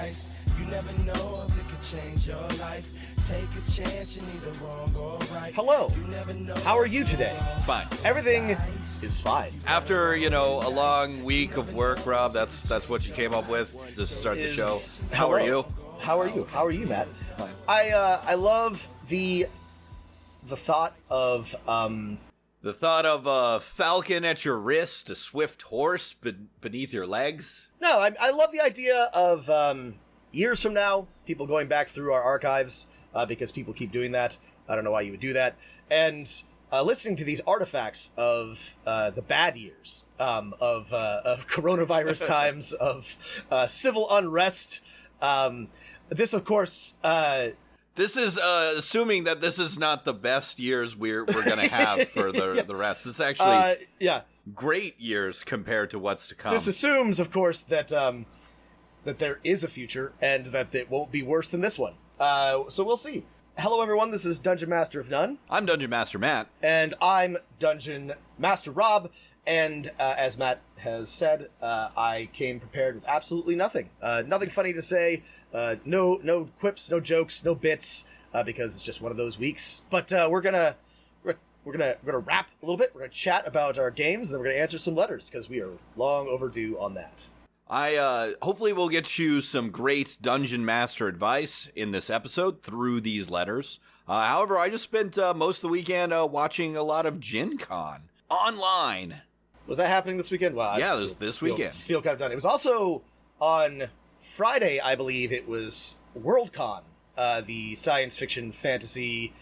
advice. You never know if it could change your life. Take a chance, you're neither wrong or right. Hello. You never know. How are you today? It's fine. Everything is fine. After, a long week of work, Rob, that's what you came up with to start the show. How are you? How are you? How are you, Matt? Fine. I love the thought of The thought of a falcon at your wrist, a swift horse beneath your legs. No, I love the idea of years from now, people going back through our archives, because people keep doing that. I don't know why you would do that. And listening to these artifacts of the bad years, of coronavirus times, of civil unrest. This, of course... This is assuming that this is not the best years we're going to have for the rest. This is actually great years compared to what's to come. This assumes, of course, that that there is a future and that it won't be worse than this one. So we'll see. Hello, everyone. This is Dungeon Master of None. I'm Dungeon Master Matt. And I'm Dungeon Master Rob. And as Matt has said, I came prepared with absolutely nothing. Nothing funny to say. No quips, no jokes, no bits, because it's just one of those weeks. But we're gonna rap a little bit. We're gonna chat about our games, and then we're gonna answer some letters because we are long overdue on that. I hopefully will get you some great Dungeon Master advice in this episode through these letters. However, I just spent most of the weekend watching a lot of Gen Con online. Was that happening this weekend? Well, yeah, it was this weekend. Feel kind of done. It was also on Friday, I believe. It was Worldcon, the science fiction fantasy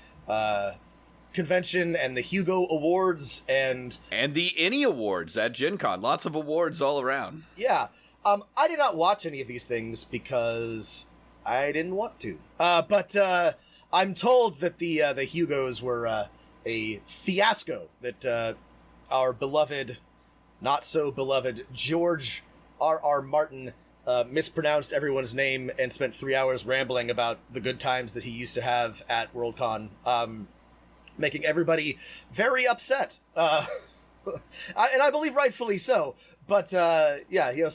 convention, and the Hugo Awards, and the Any Awards at Gen Con. Lots of awards all around. Yeah. I did not watch any of these things because I didn't want to. But I'm told that the Hugos were a fiasco. That our beloved, not so beloved George R.R. Martin mispronounced everyone's name and spent 3 hours rambling about the good times that he used to have at Worldcon, making everybody very upset. And I believe rightfully so. But, so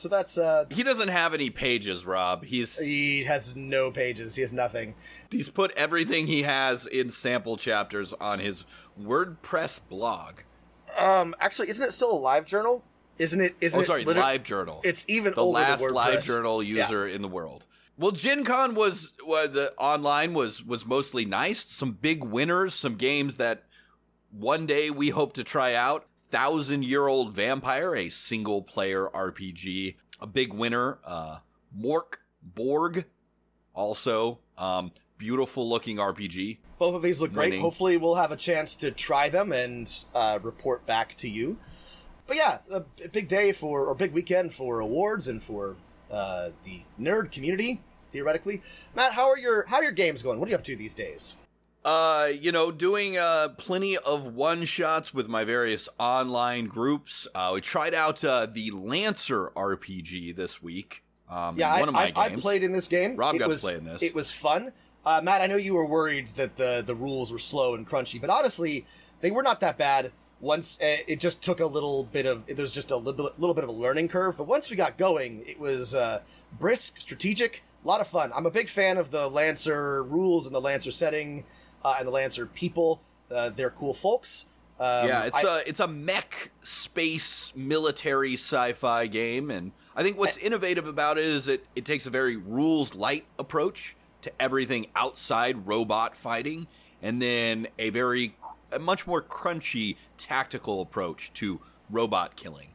that's... He doesn't have any pages, Rob. He has no pages. He has nothing. He's put everything he has in sample chapters on his WordPress blog. Actually, isn't it still a live journal? Live journal. It's even the older than WordPress. last live journal user in the world. Well, Gen Con the online was mostly nice. Some big winners, some games that one day we hope to try out. 1,000-Year-Old Vampire, a single-player RPG. A big winner, Borg, also beautiful-looking RPG. Both of these look winning. Great. Hopefully we'll have a chance to try them and report back to you. But yeah, a big day big weekend for awards and for the nerd community, theoretically. Matt, how are your games going? What are you up to these days? Doing plenty of one-shots with my various online groups. We tried out the Lancer RPG this week. One of my games. I played in this game. Rob got to play in this. It was fun. Matt, I know you were worried that the rules were slow and crunchy, but honestly, they were not that bad. Once it just took a little bit of... There's just a little bit of a learning curve, but once we got going, it was brisk, strategic, a lot of fun. I'm a big fan of the Lancer rules and the Lancer setting... and the Lancer people. They're cool folks. It's a mech space military sci-fi game, and I think what's innovative about it is it takes a very rules light approach to everything outside robot fighting, and then a much more crunchy tactical approach to robot killing.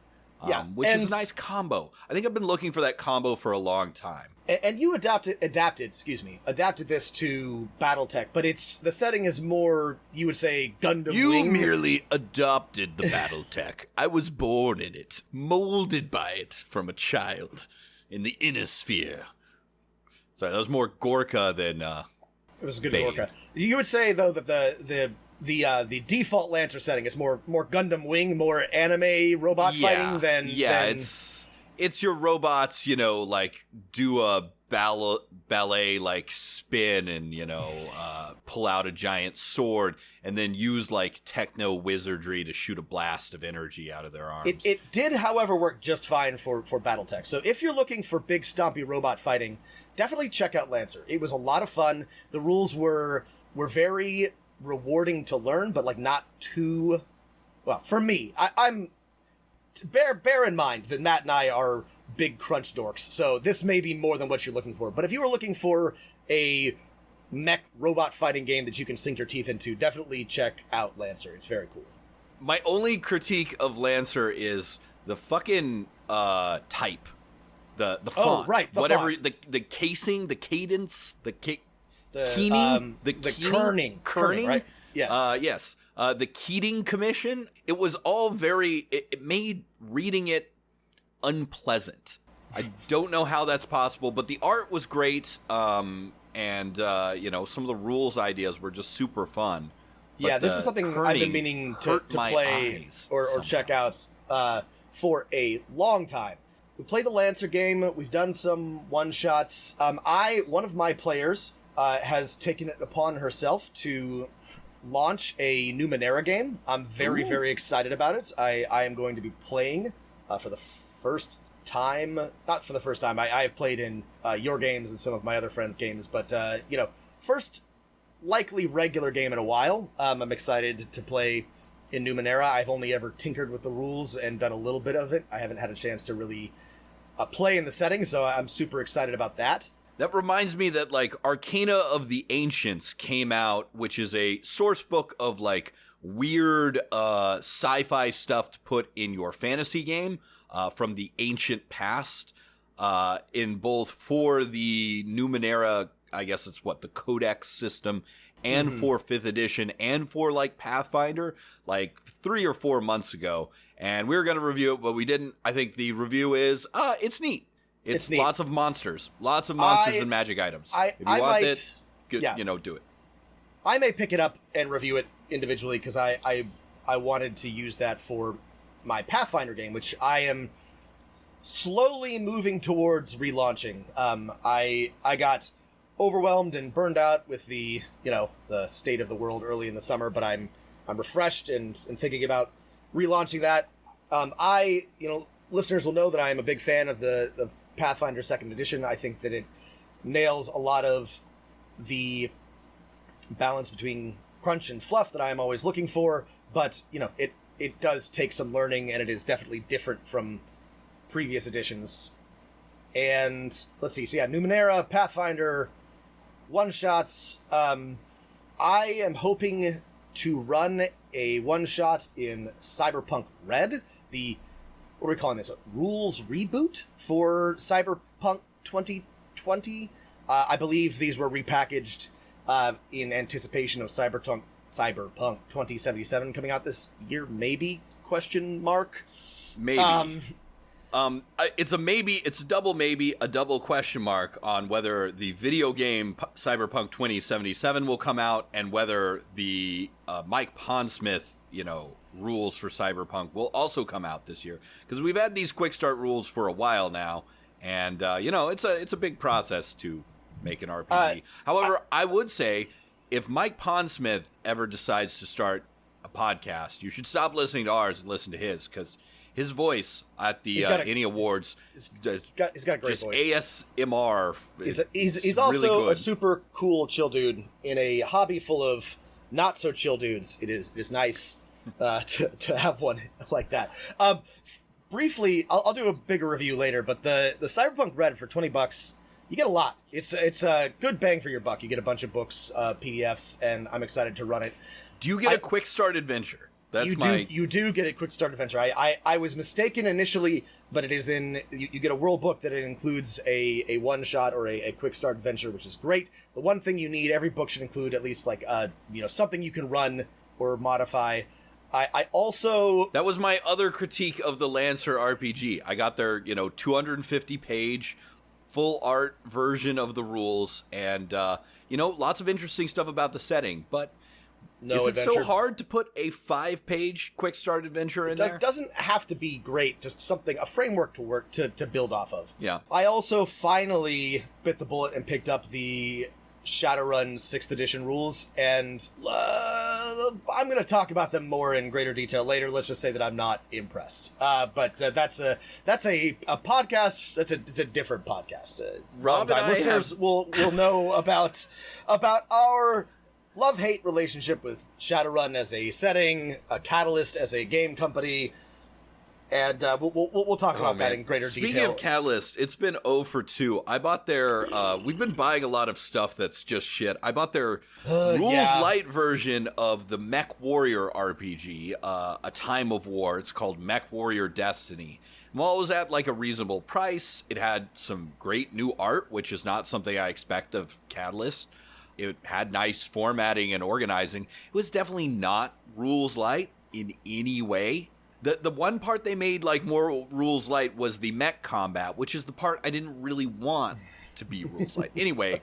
Which is a nice combo. I think I've been looking for that combo for a long time. And you adapted this to BattleTech, but the setting is more, you would say, Gundam Wing. You merely adopted the BattleTech. I was born in it, molded by it from a child in the inner sphere. Sorry, that was more Gorka than It was a good Bane. Gorka. You would say, though, that the default Lancer setting is more Gundam Wing, more anime robot fighting than... It's your robots, do a ballet like spin and pull out a giant sword and then use like techno wizardry to shoot a blast of energy out of their arms. It did, however, work just fine for Battletech. So if you're looking for big stompy robot fighting, definitely check out Lancer. It was a lot of fun. The rules were very rewarding to learn, but like not too well for me. I'm bear in mind that Matt and I are big crunch dorks, so this may be more than what you're looking for. But if you were looking for a mech robot fighting game that you can sink your teeth into, definitely check out Lancer. It's very cool. My only critique of Lancer is the fucking type, the font. Oh, right, the font. the casing, the cadence, the kerning, right? Yes. Yes. The Keating Commission. It was all very. It made reading it unpleasant. I don't know how that's possible, but the art was great. And some of the rules ideas were just super fun. But yeah, this is something I've been meaning to play or check out for a long time. We played the Lancer game. We've done some one-shots. One of my players has taken it upon herself to launch a Numenera game. I'm very, very excited about it. I am going to be playing for the first time. Not for the first time. I have played in your games and some of my other friends' games, but, first likely regular game in a while. I'm excited to play in Numenera. I've only ever tinkered with the rules and done a little bit of it. I haven't had a chance to really play in the setting, so I'm super excited about that. That reminds me that, like, Arcana of the Ancients came out, which is a source book of, like, weird sci-fi stuff to put in your fantasy game from the ancient past, in both for the Numenera, I guess it's the Codex system, and for 5th edition, and for, like, Pathfinder, like, 3 or 4 months ago. And we were going to review it, but we didn't. I think the review is, it's neat. It's neat. Lots of monsters and magic items. If you want it, do it. I may pick it up and review it individually because I wanted to use that for my Pathfinder game, which I am slowly moving towards relaunching. I got overwhelmed and burned out with the state of the world early in the summer, but I'm refreshed and thinking about relaunching that. Listeners will know that I am a big fan of the Pathfinder 2nd edition. I think that it nails a lot of the balance between crunch and fluff that I am always looking for, but it does take some learning, and it is definitely different from previous editions. And let's see, so yeah, Numenera, Pathfinder, one-shots. I am hoping to run a one-shot in Cyberpunk Red, what are we calling this? Rules reboot for Cyberpunk 2020? I believe these were repackaged in anticipation of Cyberpunk 2077 coming out this year, maybe? Question mark? Maybe. It's a maybe, it's a double maybe, a double question mark on whether the video game Cyberpunk 2077 will come out and whether the Mike Pondsmith, rules for Cyberpunk will also come out this year. Because we've had these quick start rules for a while now, and, it's a big process to make an RPG. However, I would say, if Mike Pondsmith ever decides to start a podcast, you should stop listening to ours and listen to his, because his voice at the Any Awards, he's got a great just voice. ASMR. He's also really good. A super cool chill dude in a hobby full of not so chill dudes. It is nice to have one like that. Briefly, I'll do a bigger review later, but the Cyberpunk Red for $20, you get a lot. It's a good bang for your buck. You get a bunch of books, PDFs, and I'm excited to run it. Do you get a quick start adventure? You do get a quick start adventure. I was mistaken initially, but it is you get a world book that it includes a one shot or a quick start adventure, which is great. The one thing you need, every book should include at least something you can run or modify. I also, that was my other critique of the Lancer RPG. I got their 250 page full art version of the rules, and lots of interesting stuff about the setting, but no Is it adventure. so hard to put a 5-page quick start adventure in there? It doesn't have to be great, just something, a framework to work to build off of. Yeah. I also finally bit the bullet and picked up the Shadowrun 6th edition rules, and I'm going to talk about them more in greater detail later. Let's just say that I'm not impressed. But that's a podcast. It's a different podcast. Rob and I listeners will know about our love-hate relationship with Shadowrun as a setting, a Catalyst as a game company. And we'll talk about that in greater detail. Speaking of Catalyst, it's been 0 for 2. I bought their... we've been buying a lot of stuff that's just shit. I bought their Rules Light version of the Mech Warrior RPG, A Time of War. It's called Mech Warrior Destiny. And while it was at like a reasonable price, it had some great new art, which is not something I expect of Catalyst. It had nice formatting and organizing. It was definitely not Rules Light in any way. The one part they made like more Rules Light was the mech combat, which is the part I didn't really want to be Rules Light. Anyway,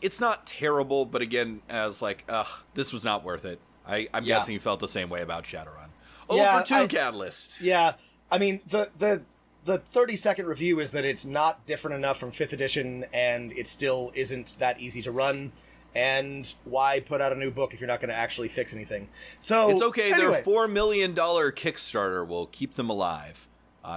it's not terrible, but again, as like, this was not worth it. I'm guessing you felt the same way about Shadowrun. Over to Catalyst. Yeah, I mean, the 30-second review is that it's not different enough from 5th edition, and it still isn't that easy to run. And why put out a new book if you're not going to actually fix anything? So it's okay. Anyway. Their $4 million Kickstarter will keep them alive,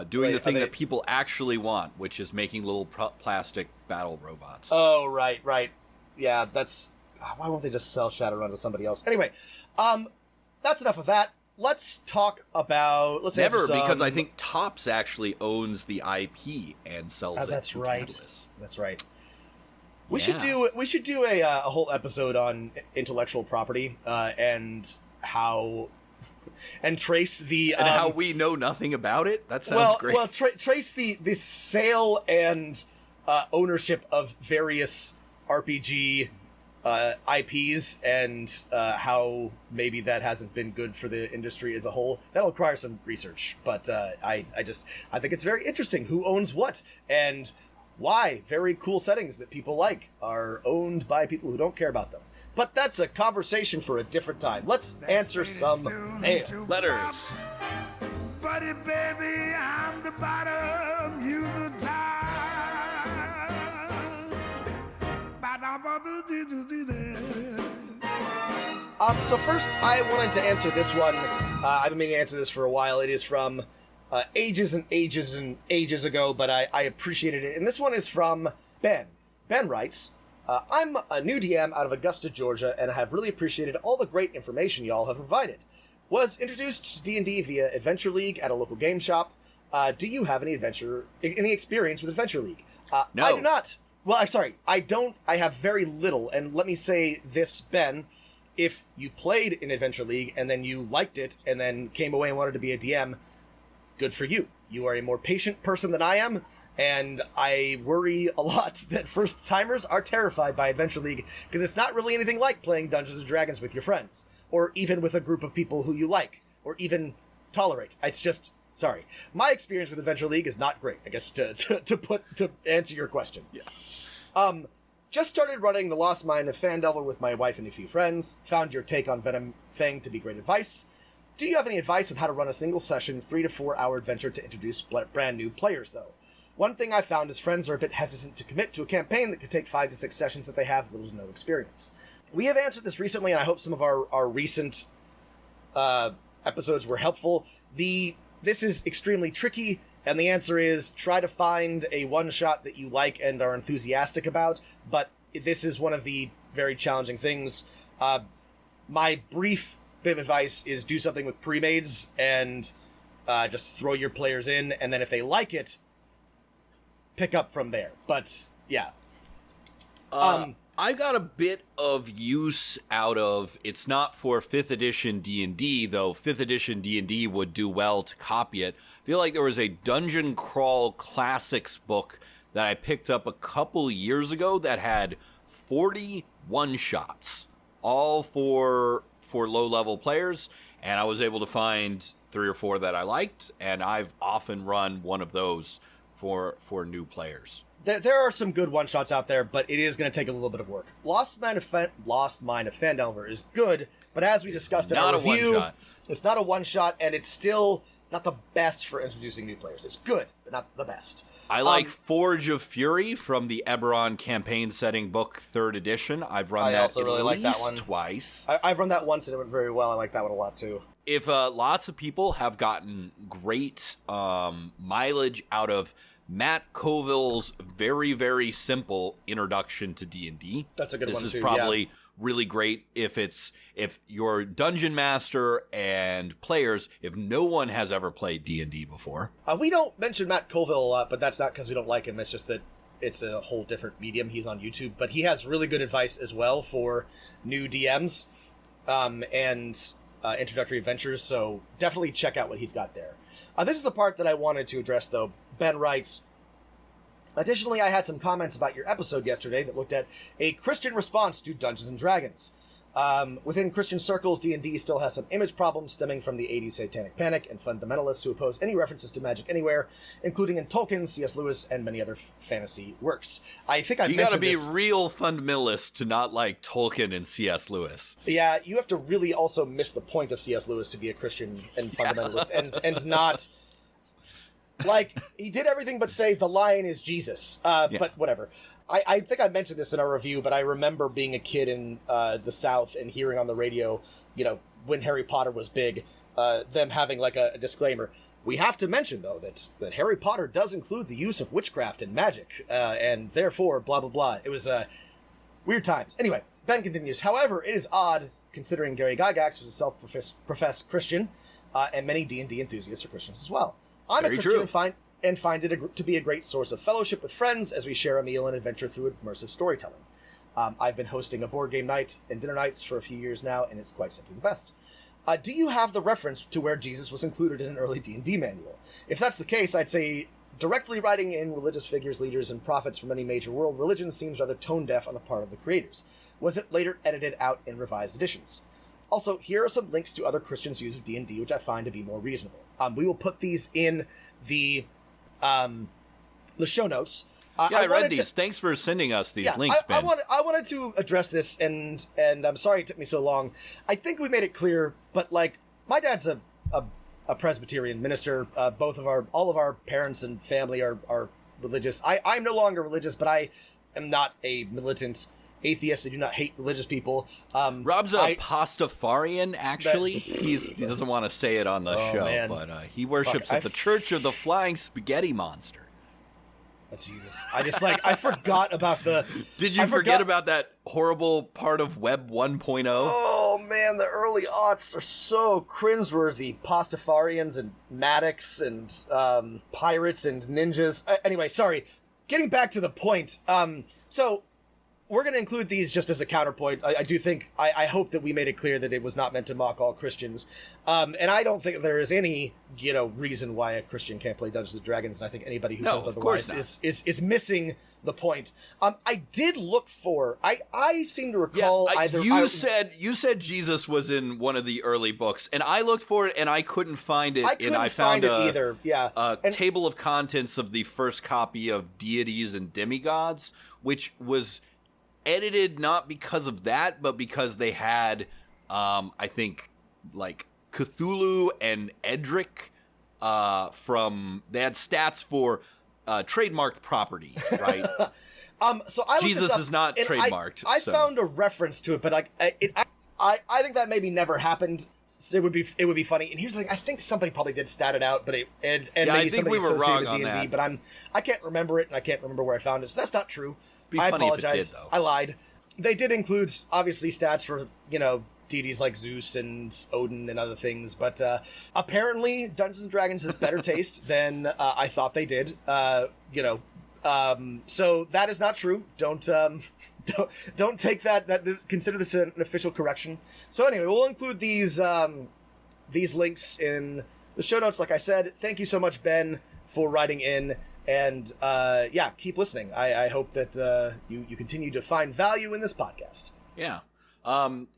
doing the thing that people actually want, which is making little plastic battle robots. Oh, right. Yeah, that's... Why won't they just sell Shadowrun to somebody else? Anyway, that's enough of that. Let's talk about... because I think Topps actually owns the IP and sells it to Catalyst. That's right. We should do a whole episode on intellectual property and how and trace the and how we know nothing about it. That sounds great. Well, trace the sale and ownership of various RPG IPs and how maybe that hasn't been good for the industry as a whole. That'll require some research, but I think it's very interesting who owns what and why very cool settings that people like are owned by people who don't care about them. But that's a conversation for a different time. Let's answer some mail. Letters. Buddy, baby, I'm the bottom, you the top. So first, I wanted to answer this one. I've been meaning to answer this for a while. It is from ages and ages and ages ago, but I appreciated it. And this one is from Ben. Ben writes, I'm a new DM out of Augusta, Georgia, and I have really appreciated all the great information y'all have provided. Was introduced to D&D via Adventure League at a local game shop. Do you have any experience with Adventure League? No. I do not. Well, I'm sorry. I don't. I have very little. And let me say this, Ben. If you played in Adventure League and then you liked it and then came away and wanted to be a DM, good for you. You are a more patient person than I am, and I worry a lot that first-timers are terrified by Adventure League because it's not really anything like playing Dungeons & Dragons with your friends, or even with a group of people who you like, or even tolerate. It's just... Sorry. My experience with Adventure League is not great, I guess, to answer your question. Yeah. Just started running the Lost Mine of Phandelver with my wife and a few friends. Found your take on Venom Fang to be great advice. Do you have any advice on how to run a single session 3 to 4 hour adventure to introduce brand new players, though? One thing I found is friends are a bit hesitant to commit to a campaign that could take 5 to 6 sessions if they have little to no experience. We have answered this recently, and I hope some of our recent episodes were helpful. This is extremely tricky, and the answer is try to find a one-shot that you like and are enthusiastic about, but this is one of the very challenging things. My brief bit of advice is do something with pre-mades and just throw your players in, and then if they like it, pick up from there. But, yeah. I got a bit of use out of, it's not for 5th edition D&D, though 5th edition D&D would do well to copy it. I feel like there was a Dungeon Crawl Classics book that I picked up a couple years ago that had 40 one-shots, all for low-level players, and I was able to find 3 or 4 that I liked, and I've often run one of those for new players. There are some good one-shots out there, but it is going to take a little bit of work. Lost Mine of Phandelver is good, But as we discussed in Not our a review, one-shot. it's not a one-shot, and it's still not the best for introducing new players. It's good, but not the best. I like Forge of Fury from the Eberron campaign setting book 3rd edition. I've run that also at really like that least one. twice. I've run that once, and it went very well. I like that one a lot, too. If lots of people have gotten great mileage out of Matt Colville's very, very simple introduction to D&D. That's a good one, too. This is probably really great if you're dungeon master and players, if no one has ever played D&D before. We don't mention Matt Colville a lot, but that's not because we don't like him. It's just that it's a whole different medium. He's on YouTube, but he has really good advice as well for new DMs and introductory adventures, so definitely check out what he's got there. This is the part that I wanted to address, though. Ben writes, additionally, I had some comments about your episode yesterday that looked at a Christian response to Dungeons & Dragons. Within Christian circles, D&D still has some image problems stemming from the 80s satanic panic and fundamentalists who oppose any references to magic anywhere, including in Tolkien, C.S. Lewis, and many other fantasy works. I think I've mentioned this. You gotta be real fundamentalist to not like Tolkien and C.S. Lewis. Yeah, you have to really also miss the point of C.S. Lewis to be a Christian and fundamentalist and not... Like, he did everything but say the lion is Jesus. But whatever. I think I mentioned this in our review, but I remember being a kid in the South and hearing on the radio, when Harry Potter was big, them having like a disclaimer. We have to mention, though, that Harry Potter does include the use of witchcraft and magic, and therefore, blah, blah, blah. It was weird times. Anyway, Ben continues, however, it is odd, considering Gary Gygax was a self-professed Christian, and many D&D enthusiasts are Christians as well. I'm Very a Christian true. and find it to be a great source of fellowship with friends as we share a meal and adventure through immersive storytelling. I've been hosting a board game night and dinner nights for a few years now, and it's quite simply the best. Do you have the reference to where Jesus was included in an early D&D manual? If that's the case, I'd say directly writing in religious figures, leaders, and prophets from any major world religion seems rather tone-deaf on the part of the creators. Was it later edited out in revised editions? Also, here are some links to other Christians' use of D&D, which I find to be more reasonable. We will put these in the show notes. I read these. Thanks for sending us these links, Ben. I wanted to address this, and I'm sorry it took me so long. I think we made it clear, but like, my dad's a Presbyterian minister. All of our parents and family are religious. I'm no longer religious, but I am not a militant atheist. I do not hate religious people. Rob's a Pastafarian, actually. He doesn't want to say it on the show, man. but he worships at the Church of the Flying Spaghetti Monster. Oh, Jesus. I forgot about the... Did you forget about that horrible part of Web 1.0? Oh, man, the early aughts are so cringeworthy. Pastafarians and Maddox and pirates and ninjas. Anyway, sorry. Getting back to the point. So... we're going to include these just as a counterpoint. I do think, I hope that we made it clear that it was not meant to mock all Christians. And I don't think there is any, reason why a Christian can't play Dungeons & Dragons, and I think anybody who says otherwise is missing the point. I did look for, I seem to recall you said Jesus was in one of the early books, and I looked for it, and I couldn't find it. I found it either. Yeah. A table of contents of the first copy of Deities and Demigods, which was edited not because of that, but because they had, I think, like Cthulhu and Edric they had stats for trademarked property, right? So I Jesus is not trademarked. I found a reference to it, but I think that maybe never happened. It would be funny. And here's the thing: I think somebody probably did stat it out, but maybe somebody associated with D&D. But I can't remember it, and I can't remember where I found it. So that's not true. I apologize. I lied. They did include, obviously, stats for, deities like Zeus and Odin and other things, but apparently Dungeons & Dragons has better taste than I thought they did. So that is not true. Don't take that. Consider this an official correction. So anyway, we'll include these links in the show notes. Like I said, thank you so much, Ben, for writing in. And, keep listening. I hope that you continue to find value in this podcast. Yeah.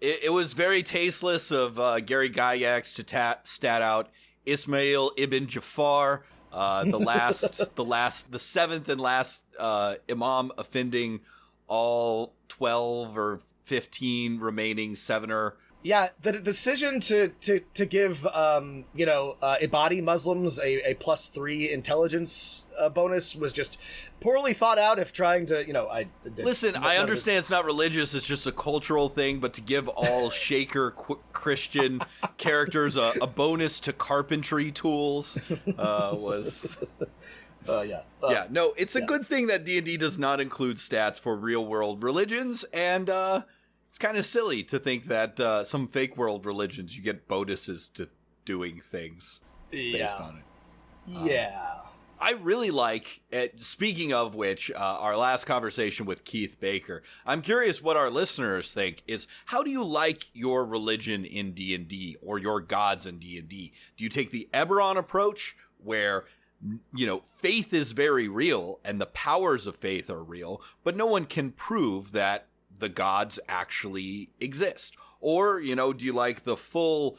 It was very tasteless of Gary Gygax to stat out Ismail ibn Jafar, the seventh and last imam offending all 12 or 15 remaining Sevener Yeah, the decision to give Ibadi Muslims a +3 intelligence bonus was just poorly thought out. If trying to, Listen, I understand it's not religious; it's just a cultural thing. But to give all Shaker Christian characters a bonus to carpentry tools was. No, it's a good thing that D&D does not include stats for real-world religions, and it's kind of silly to think that some fake-world religions you get bonuses to doing things based on it. Yeah. I really like, speaking of which, our last conversation with Keith Baker, I'm curious what our listeners think is, how do you like your religion in D&D or your gods in D&D? Do you take the Eberron approach where, faith is very real and the powers of faith are real, but no one can prove that the gods actually exist? Or, do you like the full,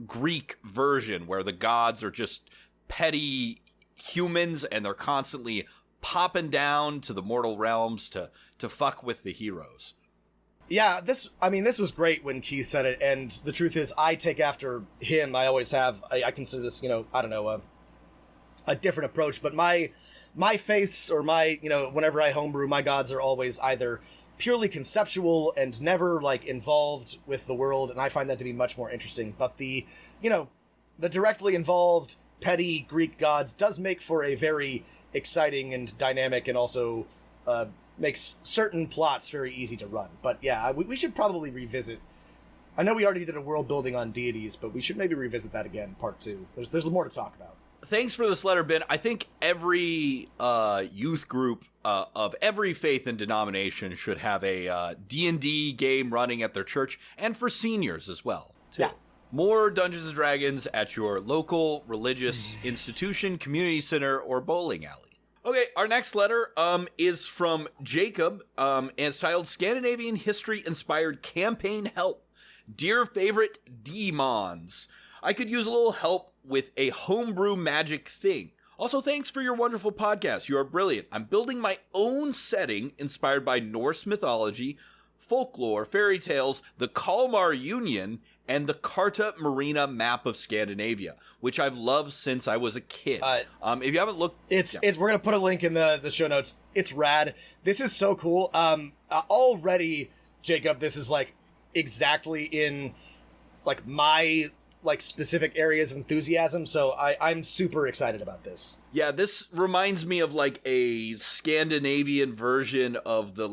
Greek version where the gods are just petty humans and they're constantly popping down to the mortal realms to fuck with the heroes? Yeah, this was great when Keith said it, and the truth is I take after him. I always have. I consider this, a different approach, but my faiths, or whenever I homebrew, my gods are always either purely conceptual and never involved with the world, and I find that to be much more interesting. But the directly involved petty Greek gods does make for a very exciting and dynamic, and also makes certain plots very easy to run. But yeah, we should probably revisit. I know we already did a world building on deities, but we should maybe revisit that again, part 2. There's more to talk about. Thanks for this letter, Ben. I think every youth group of every faith and denomination should have a D&D game running at their church, and for seniors as well, too. Yeah. More Dungeons & Dragons at your local religious institution, community center, or bowling alley. Okay, our next letter is from Jacob, and it's titled Scandinavian History-Inspired Campaign Help. Dear favorite demons, I could use a little help with a homebrew magic thing. Also, thanks for your wonderful podcast. You are brilliant. I'm building my own setting inspired by Norse mythology, folklore, fairy tales, the Kalmar Union, and the Carta Marina map of Scandinavia, which I've loved since I was a kid. If you haven't looked... It's we're going to put a link in the show notes. It's rad. This is so cool. Already, Jacob, this is exactly in my specific areas of enthusiasm, so I'm super excited about this. Yeah, this reminds me of a Scandinavian version of the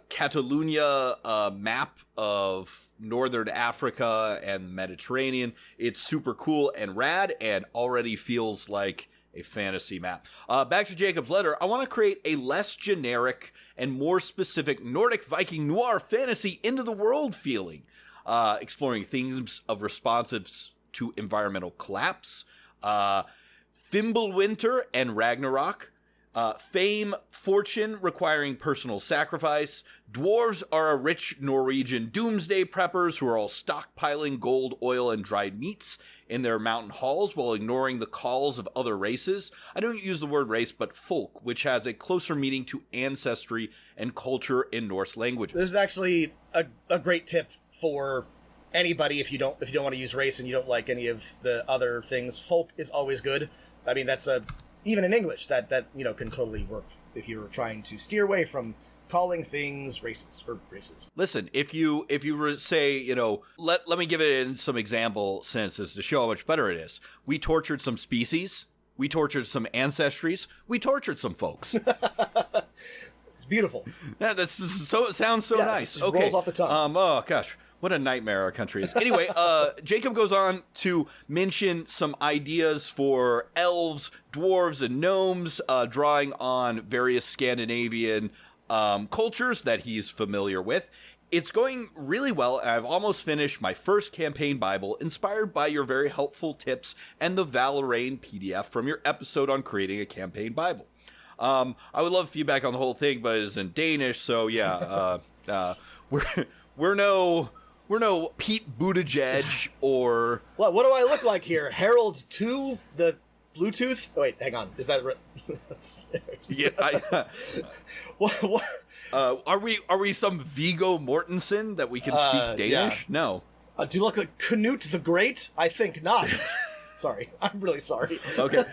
Catalonia map of Northern Africa and the Mediterranean. It's super cool and rad and already feels like a fantasy map. Back to Jacob's letter, I want to create a less generic and more specific Nordic Viking noir fantasy into the world feeling. Exploring themes of responses to environmental collapse, Fimbulwinter and Ragnarok, fame, fortune requiring personal sacrifice. Dwarves are a rich Norwegian doomsday preppers who are all stockpiling gold, oil, and dried meats in their mountain halls while ignoring the calls of other races. I don't use the word race, but folk, which has a closer meaning to ancestry and culture in Norse languages. This is actually a great tip for anybody if you don't want to use race and you don't like any of the other things. Folk is always good. I mean, that's even in English that can totally work if you're trying to steer away from calling things races. Listen, if you say, let me give it in some example sentences to show how much better it is. We tortured some species. We tortured some ancestries. We tortured some folks. It's beautiful. Yeah, sounds so nice. It rolls off the tongue. Oh gosh, what a nightmare our country is. Anyway, Jacob goes on to mention some ideas for elves, dwarves, and gnomes, drawing on various Scandinavian cultures that he's familiar with. It's going really well, and I've almost finished my first campaign Bible, inspired by your very helpful tips and the Valorane PDF from your episode on creating a campaign Bible. I would love feedback on the whole thing, but it's in Danish, so yeah, we're no Pete Buttigieg or... What do I look like here? Harold II, the Bluetooth? Oh, wait, hang on. Is that Yeah. what? Are we some Viggo Mortensen that we can speak Danish? Yeah. No. Do you look like Canute the Great? I think not. Sorry. I'm really sorry. Okay.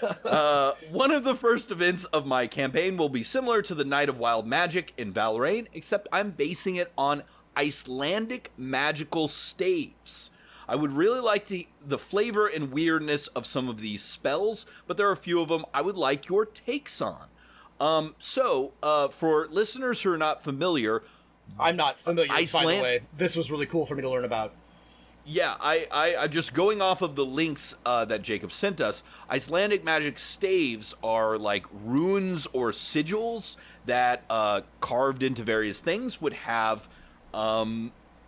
One of the first events of my campaign will be similar to the Night of Wild Magic in Valrain, except I'm basing it on Icelandic magical staves. I would really like the flavor and weirdness of some of these spells, but there are a few of them I would like your takes on. So, for listeners who are not familiar... I'm not familiar, by the way. This was really cool for me to learn about. Yeah, I just going off of the links that Jacob sent us, Icelandic magic staves are like runes or sigils that carved into various things would have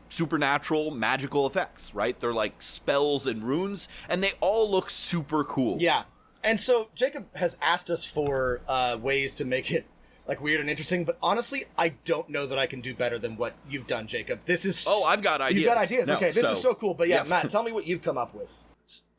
supernatural magical effects, right? They're like spells and runes, and they all look super cool. Yeah. And so Jacob has asked us for ways to make it like weird and interesting, but honestly, I don't know that I can do better than what you've done, Jacob. This is... Oh, I've got ideas. You've got ideas. No, okay, this is so cool. But yeah, Matt, tell me what you've come up with.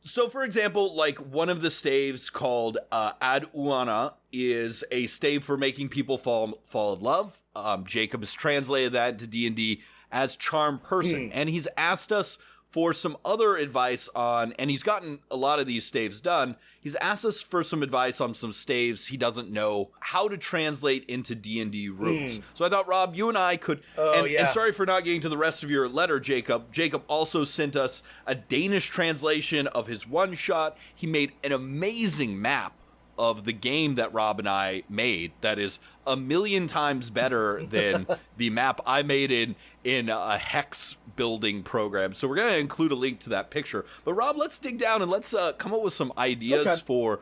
So, for example, like one of the staves called Ad Uana is a stave for making people fall in love. Jacob has translated that into D&D as charm person, and he's asked us for some other advice on, and he's gotten a lot of these staves done. He's asked us for some advice on some staves he doesn't know how to translate into D&D rules. So I thought, Rob, you and I could, and sorry for not getting to the rest of your letter, Jacob. Jacob also sent us a Danish translation of his one-shot. He made an amazing map of the game that Rob and I made that is 1,000,000 times better than the map I made in a hex building program. So we're going to include a link to that picture. But Rob, let's dig down and let's come up with some ideas for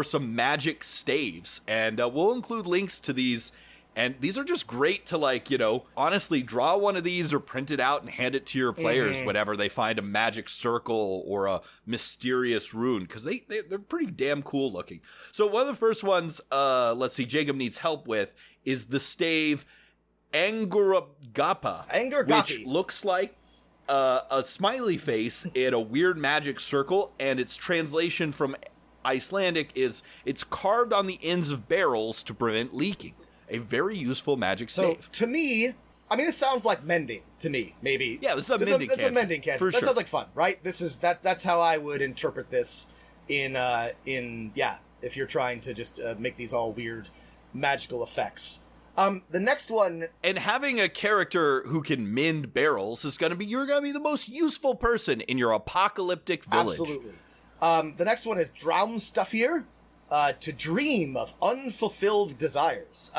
some magic staves. And we'll include links to these. And these are just great to, like, you know, honestly draw one of these or print it out and hand it to your players whenever they find a magic circle or a mysterious rune, because they're pretty damn cool looking. So one of the first ones, let's see, Jacob needs help with, is the stave Angurgapa, which looks like a smiley face in a weird magic circle, and its translation from Icelandic is it's carved on the ends of barrels to prevent leaking. A very useful magic stave. So, to me, I mean, this sounds like mending to me, maybe. Yeah, this is a mending cantrip. That's a mending cantrip. That sounds like fun, right? That's how I would interpret this in if you're trying to just make these all weird magical effects. The next one... And having a character who can mend barrels is you're going to be the most useful person in your apocalyptic village. Absolutely. The next one is Draumstafir. To dream of unfulfilled desires.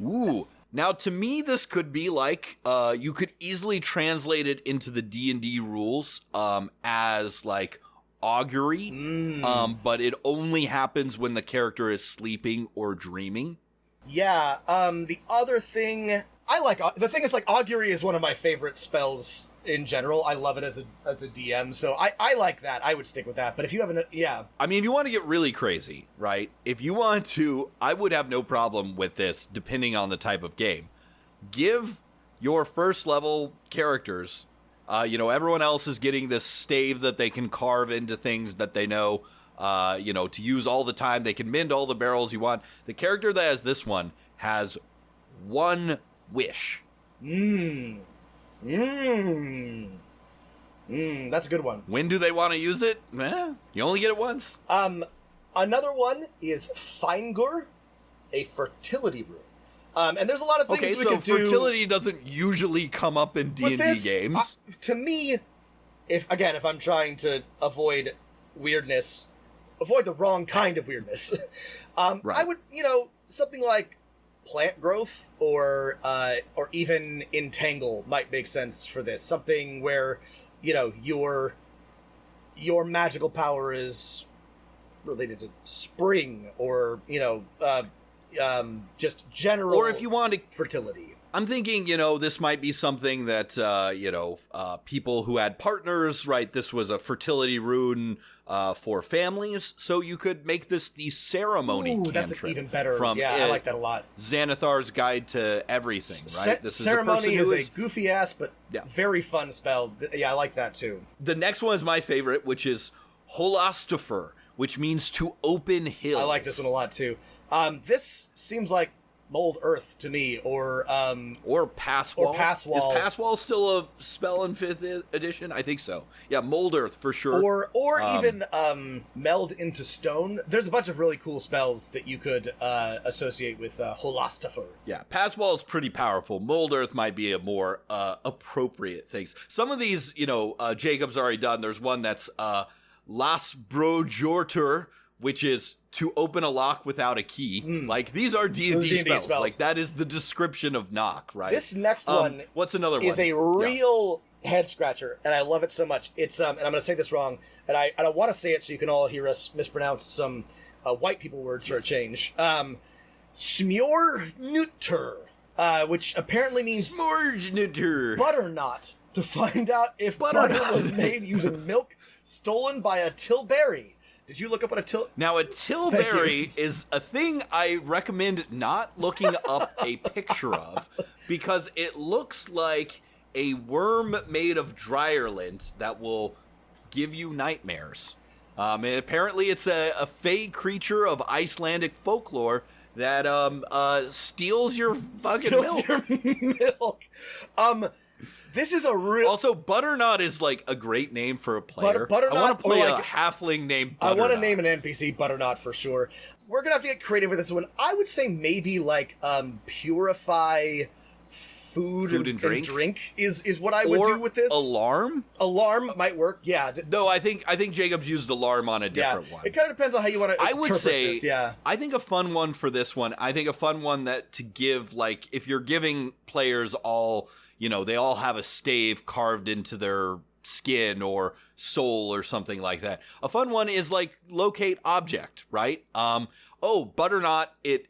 Ooh. Now, to me, this could be like, you could easily translate it into the D&D rules as, like, augury, but it only happens when the character is sleeping or dreaming. Yeah, the other thing... the thing is, like, augury is one of my favorite spells in general. I love it as a DM, so I like that. I would stick with that. But if you have I mean, if you want to get really crazy, right? If you want to, I would have no problem with this, depending on the type of game. Give your first level characters, everyone else is getting this stave that they can carve into things that they know, to use all the time. They can mend all the barrels you want. The character that has this one has one wish. That's a good one. When do they want to use it? You only get it once. Another one is Feingur, a fertility rune. And there's a lot of things we can do. Fertility doesn't usually come up in D&D games. To me, if I'm trying to avoid weirdness, avoid the wrong kind of weirdness, right. I would, something like plant growth or even entangle might make sense for this. Something where, your magical power is related to spring or, just general, or if you want to fertility. I'm thinking, this might be something that, people who had partners, right? This was a fertility rune for families, so you could make this the ceremony cantrip. That's even better. I like that a lot. Xanathar's Guide to Everything, right? This ceremony is a goofy ass, but very fun spell. Yeah, I like that too. The next one is my favorite, which is Holastofer, which means to open hills. I like this one a lot too. This seems like Mold Earth to me, or Pass Wall. Or Pass Wall. Is Pass Wall still a spell in 5th edition? I think so. Yeah, Mold Earth for sure. Or even Meld into Stone. There's a bunch of really cool spells that you could associate with Holastafer. Yeah, Pass Wall is pretty powerful. Mold Earth might be a more appropriate thing. Some of these, Jacob's already done. There's one that's Las Brojortur, which is to open a lock without a key. Like, these are D&D spells. Like, that is the description of knock, right? This next one what's another one? Is a real head scratcher, and I love it so much. It's and I'm going to say this wrong, and I don't want to say it so you can all hear us mispronounce some white people words for a change. Smjornutr, which apparently means Butterknot, to find out if butter was made using milk stolen by a Tilberi. Did you look up what a Now, a Tilberi is a thing I recommend not looking up a picture of, because it looks like a worm made of dryer lint that will give you nightmares. And apparently, it's a fey creature of Icelandic folklore that steals your fucking milk. This is a real... Also, Butterknot is, like, a great name for a player. Butternut, I want to play like, a halfling named I Butternut. want to name an NPC Butternut for sure. We're going to have to get creative with this one. I would say maybe, like, purify food and drink is what I would do with this. Alarm? Alarm might work, yeah. No, I think Jacob's used alarm on a different one. It kind of depends on how you want to interpret this, I think a fun one for this one, that to give, like, if you're giving players all... they all have a stave carved into their skin or soul or something like that. A fun one is like locate object, right? Butternut, it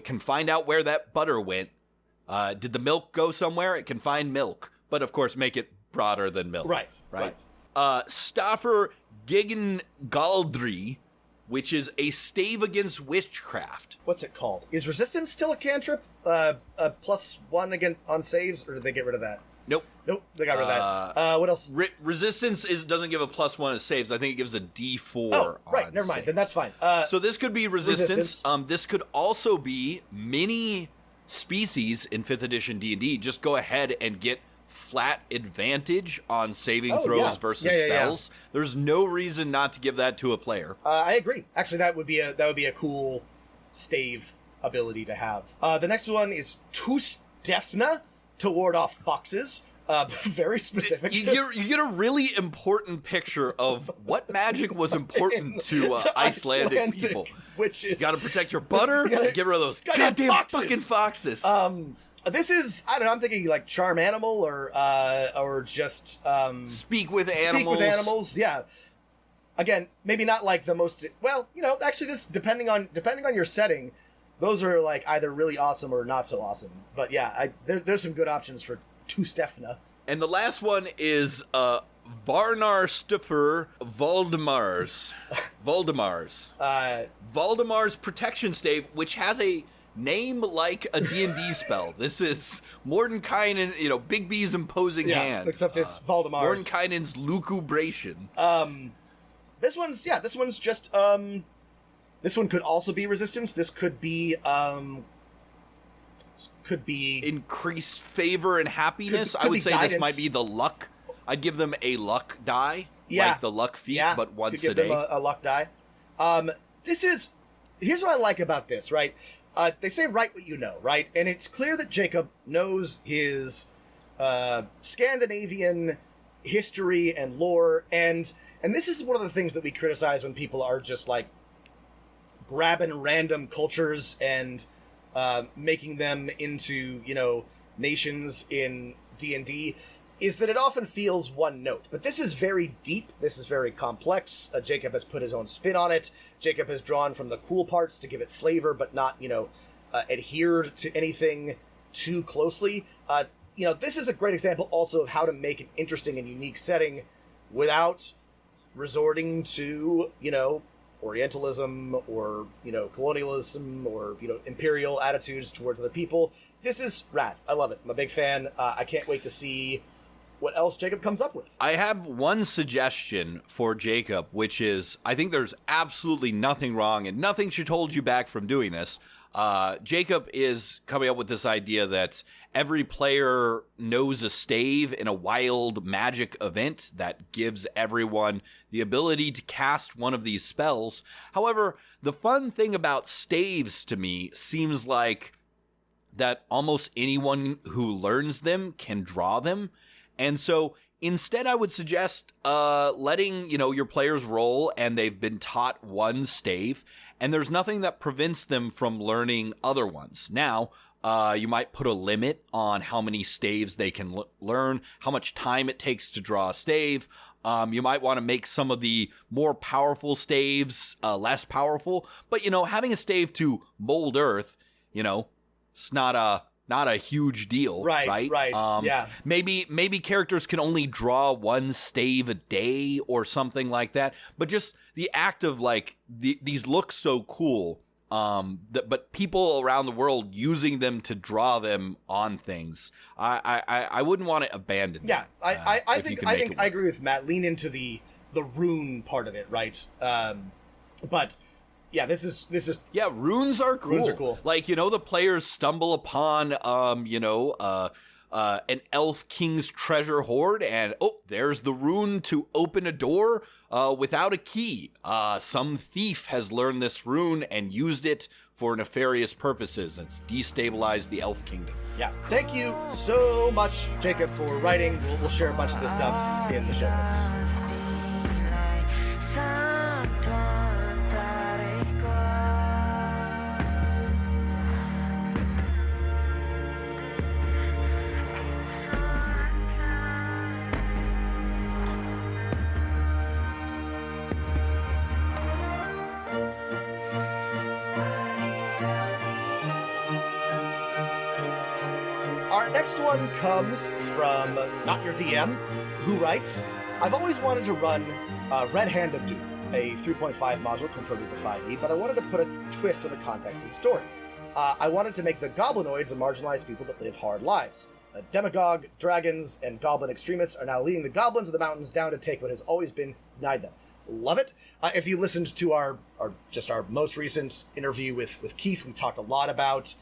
can find out where that butter went. Did the milk go somewhere? It can find milk, but of course make it broader than milk. Right. Staffer Gigan Galdri, which is a stave against witchcraft. What's it called? Is resistance still a cantrip? +1 against on saves, or did they get rid of that? Nope, they got rid of that. What else? Resistance doesn't give a +1 to saves. I think it gives a D4. Oh, right. On Never mind. saves. Then that's fine. So this could be resistance. This could also be mini species in 5th edition D&D. Just go ahead and get flat advantage on saving throws versus spells. Yeah. There's no reason not to give that to a player. I agree. Actually, that would be a cool stave ability to have. The next one is Tusdefna, to ward off foxes. Very specific. You get a really important picture of what magic was important to Icelandic people. Which is, you got to protect your butter. Get rid of those goddamn fucking foxes. This is, I don't know, I'm thinking like charm animal or just speak with animals. Speak with animals, yeah. Again, maybe not like the most, well, actually this depending on your setting, those are like either really awesome or not so awesome. But yeah, there's some good options for Tusdefna. And the last one is Varnar Stiffer Voldemars. Voldemar's protection stave, which has a name like a D&D spell. This is Mordenkainen, Big B's imposing hand. Except it's Voldemar's. Mordenkainen's lucubration. This one's just, this one could also be resistance. This could be increased favor and happiness. I would say guidance. This might be the luck. I'd give them a luck die, like the luck feat, but once a day. Them a luck die. Here's what I like about this, right? They say write what you know, right? And it's clear that Jacob knows his Scandinavian history and lore, and this is one of the things that we criticize when people are just like grabbing random cultures and making them into, nations in D&D, is that it often feels one note. But this is very deep. This is very complex. Jacob has put his own spin on it. Jacob has drawn from the cool parts to give it flavor, but not, adhered to anything too closely. This is a great example also of how to make an interesting and unique setting without resorting to, Orientalism or, colonialism or, imperial attitudes towards other people. This is rad. I love it. I'm a big fan. I can't wait to see what else Jacob comes up with. I have one suggestion for Jacob, which is I think there's absolutely nothing wrong and nothing should hold you back from doing this. Jacob is coming up with this idea that every player knows a stave in a wild magic event that gives everyone the ability to cast one of these spells. However, the fun thing about staves to me seems like that almost anyone who learns them can draw them. And so instead, I would suggest letting, your players roll and they've been taught one stave, and there's nothing that prevents them from learning other ones. Now, you might put a limit on how many staves they can learn, how much time it takes to draw a stave. You might want to make some of the more powerful staves less powerful. But, having a stave to mold earth, it's not a huge deal, right? Yeah. Maybe characters can only draw one stave a day or something like that. But just the act of these look so cool. But people around the world using them to draw them on things, I wouldn't want to abandon. Yeah, them, I think I agree with Matt. Lean into the rune part of it, right? But. Yeah, this is. Yeah, runes are cool. Runes are cool. The players stumble upon, an elf king's treasure hoard, and there's the rune to open a door without a key. Some thief has learned this rune and used it for nefarious purposes. It's destabilized the elf kingdom. Yeah, thank you so much, Jacob, for writing. We'll share a bunch of this stuff in the show notes. Our next one comes from Not Your DM, who writes, I've always wanted to run Red Hand of Doom, a 3.5 module converted to 5e, but I wanted to put a twist on the context of the story. I wanted to make the goblinoids the marginalized people that live hard lives. Demagogue, dragons, and goblin extremists are now leading the goblins of the mountains down to take what has always been denied them. Love it. If you listened to our most recent interview with Keith, we talked a lot about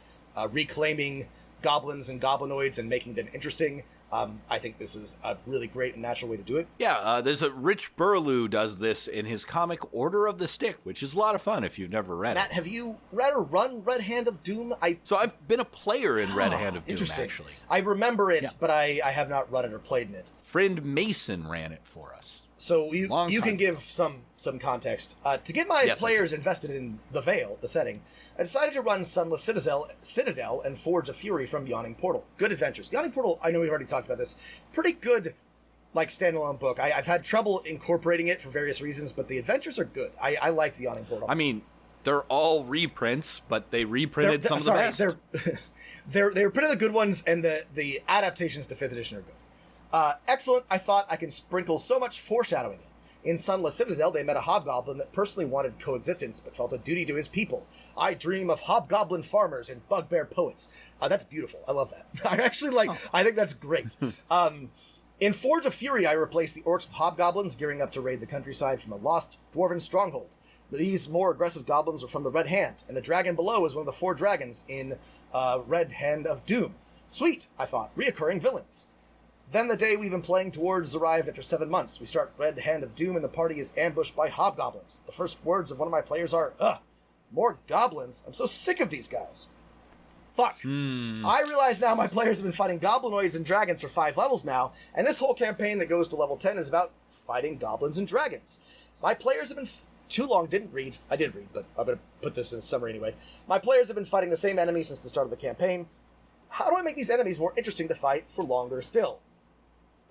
reclaiming goblins and goblinoids and making them interesting. I think this is a really great and natural way to do it. Yeah, there's a Rich Burlew does this in his comic Order of the Stick, which is a lot of fun if you've never read Matt, it. have you read or run Red Hand of Doom? So I've been a player in Red Hand of Doom, interesting. actually. I remember it, but I have not run it or played in it. Friend Mason ran it for us. So you can give some context. To get my players invested in the Veil, the setting, I decided to run Sunless Citadel and Forge of Fury from Yawning Portal. Good adventures. Yawning Portal, I know we've already talked about this, pretty good standalone book. I've had trouble incorporating it for various reasons, but the adventures are good. I like the Yawning Portal. I mean, they're all reprints, but they reprinted some of the best. They're printing the good ones, and the adaptations to 5th edition are good. Excellent. I thought I can sprinkle so much foreshadowing in. In Sunless Citadel, they met a hobgoblin that personally wanted coexistence, but felt a duty to his people. I dream of hobgoblin farmers and bugbear poets. That's beautiful. I love that. I think that's great. In Forge of Fury, I replaced the orcs with hobgoblins, gearing up to raid the countryside from a lost dwarven stronghold. These more aggressive goblins are from the Red Hand, and the dragon below is one of the 4 dragons in Red Hand of Doom. Sweet, I thought. Reoccurring villains. Then the day we've been playing towards arrived after 7 months. We start Red Hand of Doom and the party is ambushed by hobgoblins. The first words of one of my players are, more goblins? I'm so sick of these guys. Fuck. I realize now my players have been fighting goblinoids and dragons for 5 levels now, and this whole campaign that goes to level 10 is about fighting goblins and dragons. My players have been... too long, didn't read. I did read, but I'm going to put this in summary anyway. My players have been fighting the same enemies since the start of the campaign. How do I make these enemies more interesting to fight for longer still?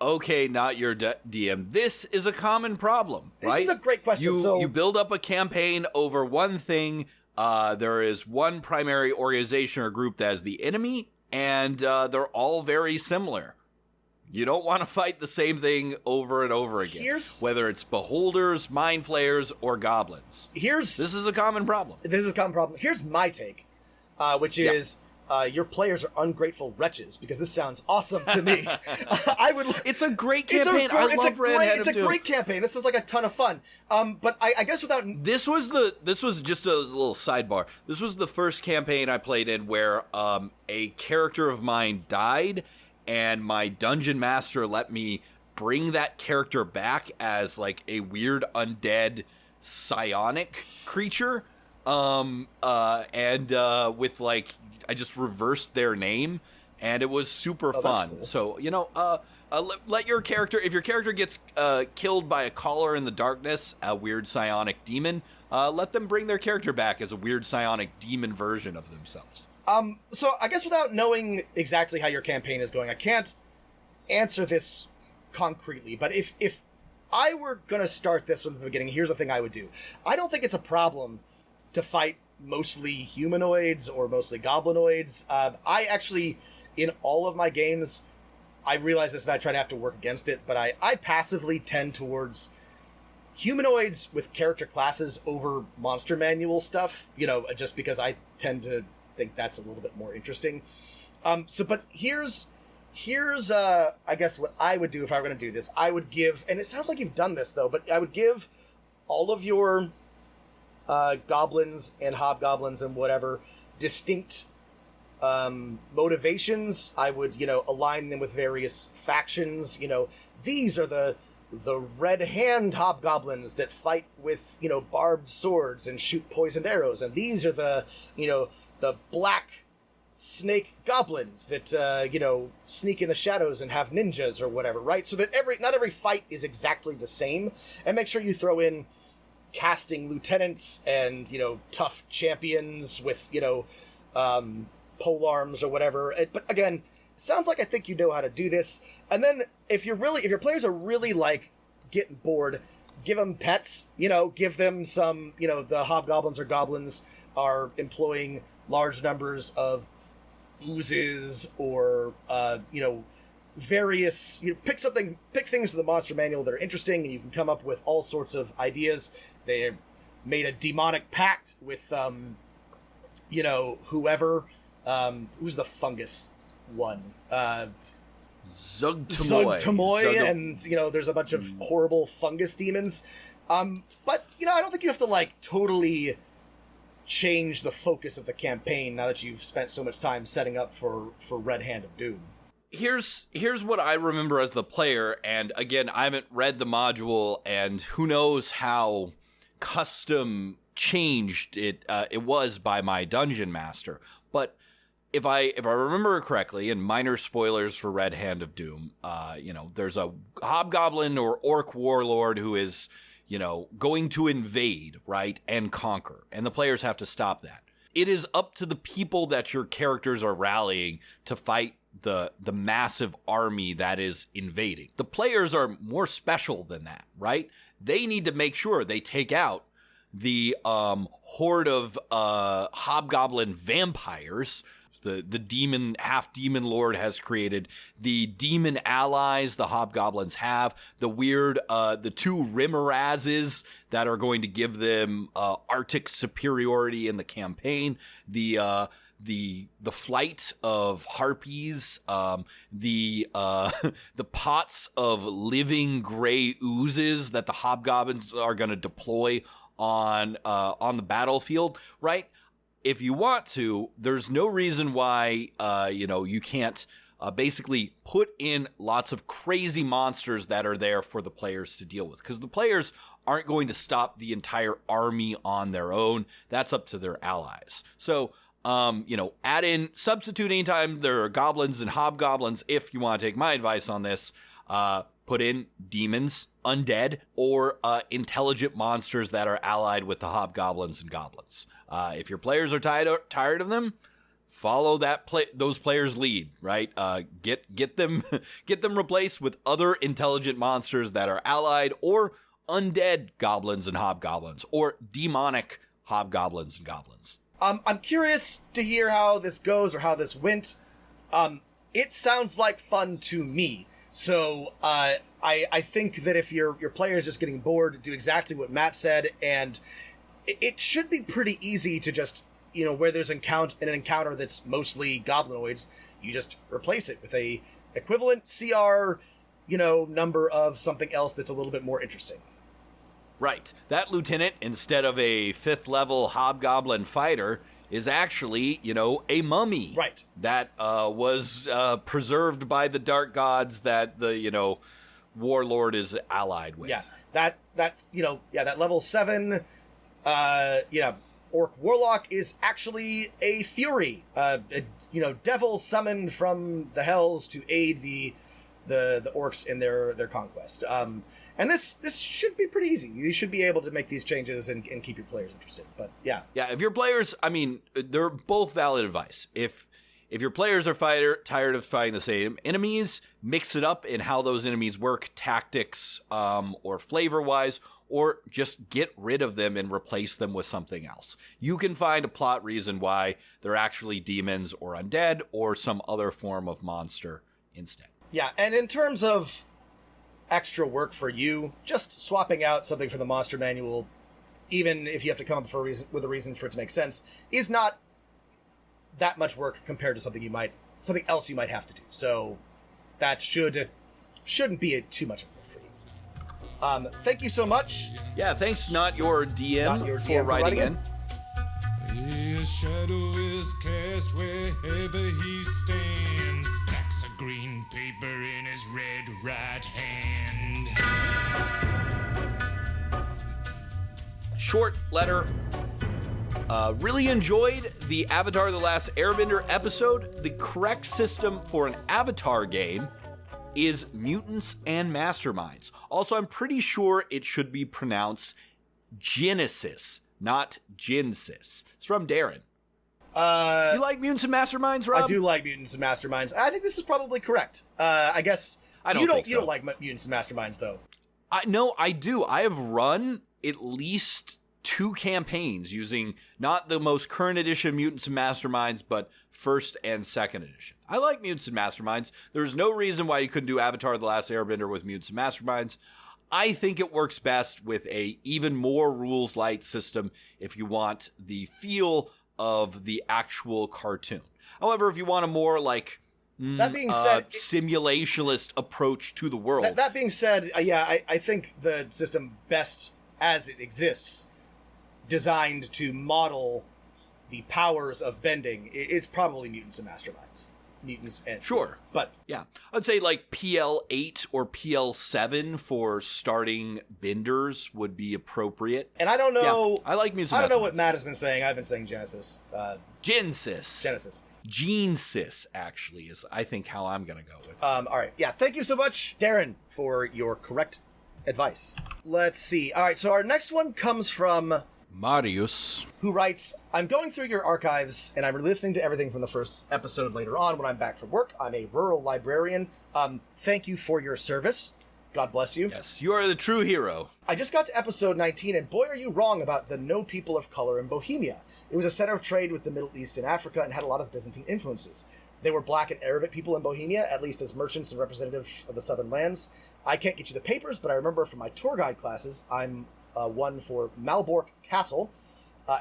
Okay, Not Your DM. This is a common problem, right? This is a great question. You build up a campaign over one thing. There is one primary organization or group that is the enemy, and they're all very similar. You don't want to fight the same thing over and over again, whether it's beholders, mind flayers, or goblins. This is a common problem. This is a common problem. Here's my take, which is your players are ungrateful wretches, because this sounds awesome to me. I would. It's a great campaign. It's a great campaign. This sounds like a ton of fun. But I guess without this was just a little sidebar. This was the first campaign I played in where a character of mine died, and my dungeon master let me bring that character back as like a weird undead psionic creature. With like, I just reversed their name, and it was super fun. Cool. So, let your character, if your character gets killed by a caller in the darkness, a weird psionic demon, let them bring their character back as a weird psionic demon version of themselves. So I guess without knowing exactly how your campaign is going, I can't answer this concretely, but if I were going to start this from the beginning, here's the thing I would do. I don't think it's a problem to fight mostly humanoids or mostly goblinoids. I actually, in all of my games, I realize this and I try to have to work against it, but I passively tend towards humanoids with character classes over monster manual stuff, just because I tend to think that's a little bit more interesting. But here's I guess what I would do if I were going to do this. I would give, and it sounds like you've done this though, but I would give all of your goblins and hobgoblins and whatever distinct motivations. I would, align them with various factions. These are the red hand hobgoblins that fight with, barbed swords and shoot poisoned arrows, and these are the black snake goblins that sneak in the shadows and have ninjas or whatever, right? So that not every fight is exactly the same, and make sure you throw in casting lieutenants and tough champions with polearms or whatever. But again, it sounds like I think you know how to do this. And then if your players are really like getting bored, give them pets. Give them some. The hobgoblins or goblins are employing large numbers of oozes or various. Pick things from the monster manual that are interesting, and you can come up with all sorts of ideas. They made a demonic pact with, whoever. Who's the fungus one? Zugtamoy. And, there's a bunch of horrible fungus demons. But, I don't think you have to, totally change the focus of the campaign now that you've spent so much time setting up for Red Hand of Doom. Here's what I remember as the player, and again, I haven't read the module, and who knows how custom changed it was by my dungeon master. But if I remember correctly, and minor spoilers for Red Hand of Doom, there's a hobgoblin or orc warlord who is, going to invade, right, and conquer, and the players have to stop that. It is up to the people that your characters are rallying to fight the massive army that is invading. The players are more special than that, right? They need to make sure they take out the horde of hobgoblin vampires. The demon, half demon lord has created the demon allies the hobgoblins have, the weird, the two Rimarazes that are going to give them Arctic superiority in the campaign, the flight of harpies, the pots of living gray oozes that the hobgoblins are going to deploy on the battlefield, right? If you want to, there's no reason why you can't basically put in lots of crazy monsters that are there for the players to deal with, because the players aren't going to stop the entire army on their own. That's up to their allies. So add in, substitute anytime there are goblins and hobgoblins. If you want to take my advice on this, put in demons, undead, or intelligent monsters that are allied with the hobgoblins and goblins. If your players are tired of them, follow those players' lead, right? Get them replaced with other intelligent monsters that are allied, or undead goblins and hobgoblins, or demonic hobgoblins and goblins. I'm curious to hear how this goes or how this went. It sounds like fun to me. So I think that if your player is just getting bored, do exactly what Matt said, and it should be pretty easy to just where there's an encounter that's mostly goblinoids, you just replace it with a equivalent CR, number of something else that's a little bit more interesting. Right. That lieutenant, instead of a 5th level hobgoblin fighter, is actually, a mummy. Right. That was preserved by the dark gods that the, warlord is allied with. Yeah. That's that level 7, orc warlock is actually a fury, devil summoned from the hells to aid the orcs in their conquest. And this should be pretty easy. You should be able to make these changes and keep your players interested. But yeah. Yeah, if your players, they're both valid advice. If your players are tired of fighting the same enemies, mix it up in how those enemies work, tactics, or flavor-wise, or just get rid of them and replace them with something else. You can find a plot reason why they're actually demons or undead or some other form of monster instead. Yeah, and in terms of extra work for you, just swapping out something from the monster manual, even if you have to come up with a reason for it to make sense, is not that much work compared to something else you might have to do. So that shouldn't be too much of a lift for you. Thank you so much. Yeah, thanks, Not Your DM, for writing in. His shadow is cast wherever he stands. Stacks of green paper in his red right hand. Short letter. Really enjoyed the Avatar: The Last Airbender episode. The correct system for an Avatar game is mutants and masterminds. Also, I'm pretty sure it should be pronounced Genesis, not Genesis. It's from Darren. You like mutants and masterminds, Rob? I do like mutants and masterminds. I think this is probably correct. I guess you don't like mutants and masterminds, though. No, I do. I have run at least 2 campaigns using not the most current edition of Mutants and Masterminds, but 1st and 2nd edition. I like Mutants and Masterminds. There's no reason why you couldn't do Avatar: The Last Airbender with Mutants and Masterminds. I think it works best with a even more rules light system if you want the feel of the actual cartoon. However, if you want a more like that being said, simulationist approach to the world. That being said, I think the system best as it exists, designed to model the powers of bending, it's probably mutants and masterminds. Mutants and sure, but yeah, I'd say like PL8 or PL7 for starting benders would be appropriate. And I don't know. Yeah, I like mutants. I don't know what Matt has been saying. I've been saying Genesis. Genesis. Genesis actually is, I think, how I'm gonna go with it. All right. Yeah. Thank you so much, Darren, for your correct advice. Let's see. All right. So our next one comes from Marius, who writes, I'm going through your archives and I'm listening to everything from the first episode later on when I'm back from work. I'm a rural librarian. Thank you for your service. God bless you. Yes, you are the true hero. I just got to episode 19 and boy are you wrong about the no people of color in Bohemia. It was a center of trade with the Middle East and Africa and had a lot of Byzantine influences. They were black and Arabic people in Bohemia, at least as merchants and representative of the southern lands. I can't get you the papers, but I remember from my tour guide classes, I'm one for Malbork Castle,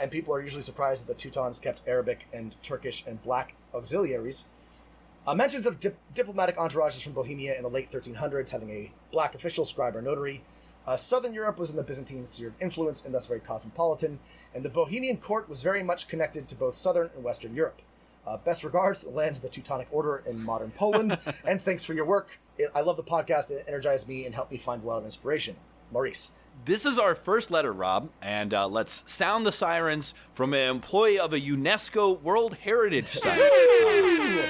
and people are usually surprised that the Teutons kept Arabic and Turkish and black auxiliaries. Mentions of diplomatic entourages from Bohemia in the late 1300s having a black official, scribe, or notary. Southern Europe was in the Byzantine sphere of influence and thus very cosmopolitan, and the Bohemian court was very much connected to both Southern and Western Europe. Best regards to the lands of the Teutonic Order in modern Poland, and thanks for your work. I love the podcast. It energized me and helped me find a lot of inspiration. Maurice. This is our first letter, Rob, and let's sound the sirens from an employee of a UNESCO World Heritage Site.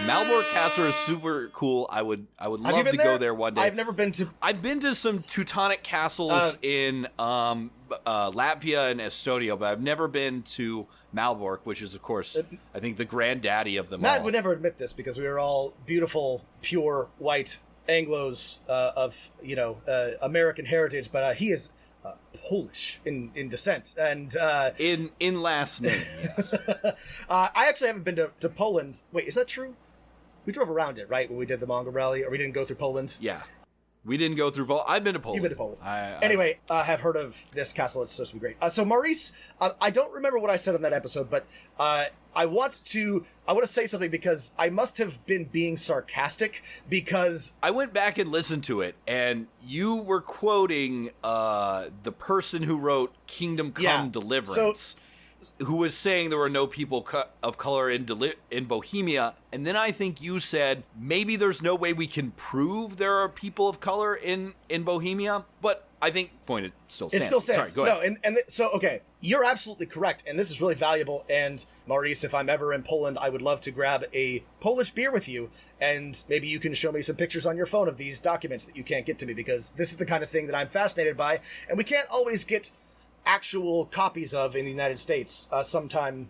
Malbork Castle is super cool. I would love to go there one day. I've never been to. I've been to some Teutonic castles in Latvia and Estonia, but I've never been to Malbork, which is, of course, I think the granddaddy of them all. Matt would never admit this because we are all beautiful, pure, white Anglos of American heritage, but he is Polish in descent and in last name. Yes. I actually haven't been to Poland. Wait, is that true? We drove around it, right, when we did the Mongol rally, or we didn't go through Poland? Yeah, We didn't go through Poland. I've been to Poland. You've been to Poland. Anyway, I have heard of this castle. It's supposed to be great. So Maurice, I don't remember what I said on that episode, but I want to say something because I must have been being sarcastic because I went back and listened to it, and you were quoting the person who wrote Kingdom Come Deliverance. Who was saying there were no people of color in Bohemia, and then I think you said maybe there's no way we can prove there are people of color in Bohemia, but I think point still stands. It still stands. Sorry, go ahead. No, so okay, you're absolutely correct, and this is really valuable. And Maurice, if I'm ever in Poland, I would love to grab a Polish beer with you, and maybe you can show me some pictures on your phone of these documents that you can't get to me, because this is the kind of thing that I'm fascinated by, and we can't always get actual copies of in the United States. Sometime,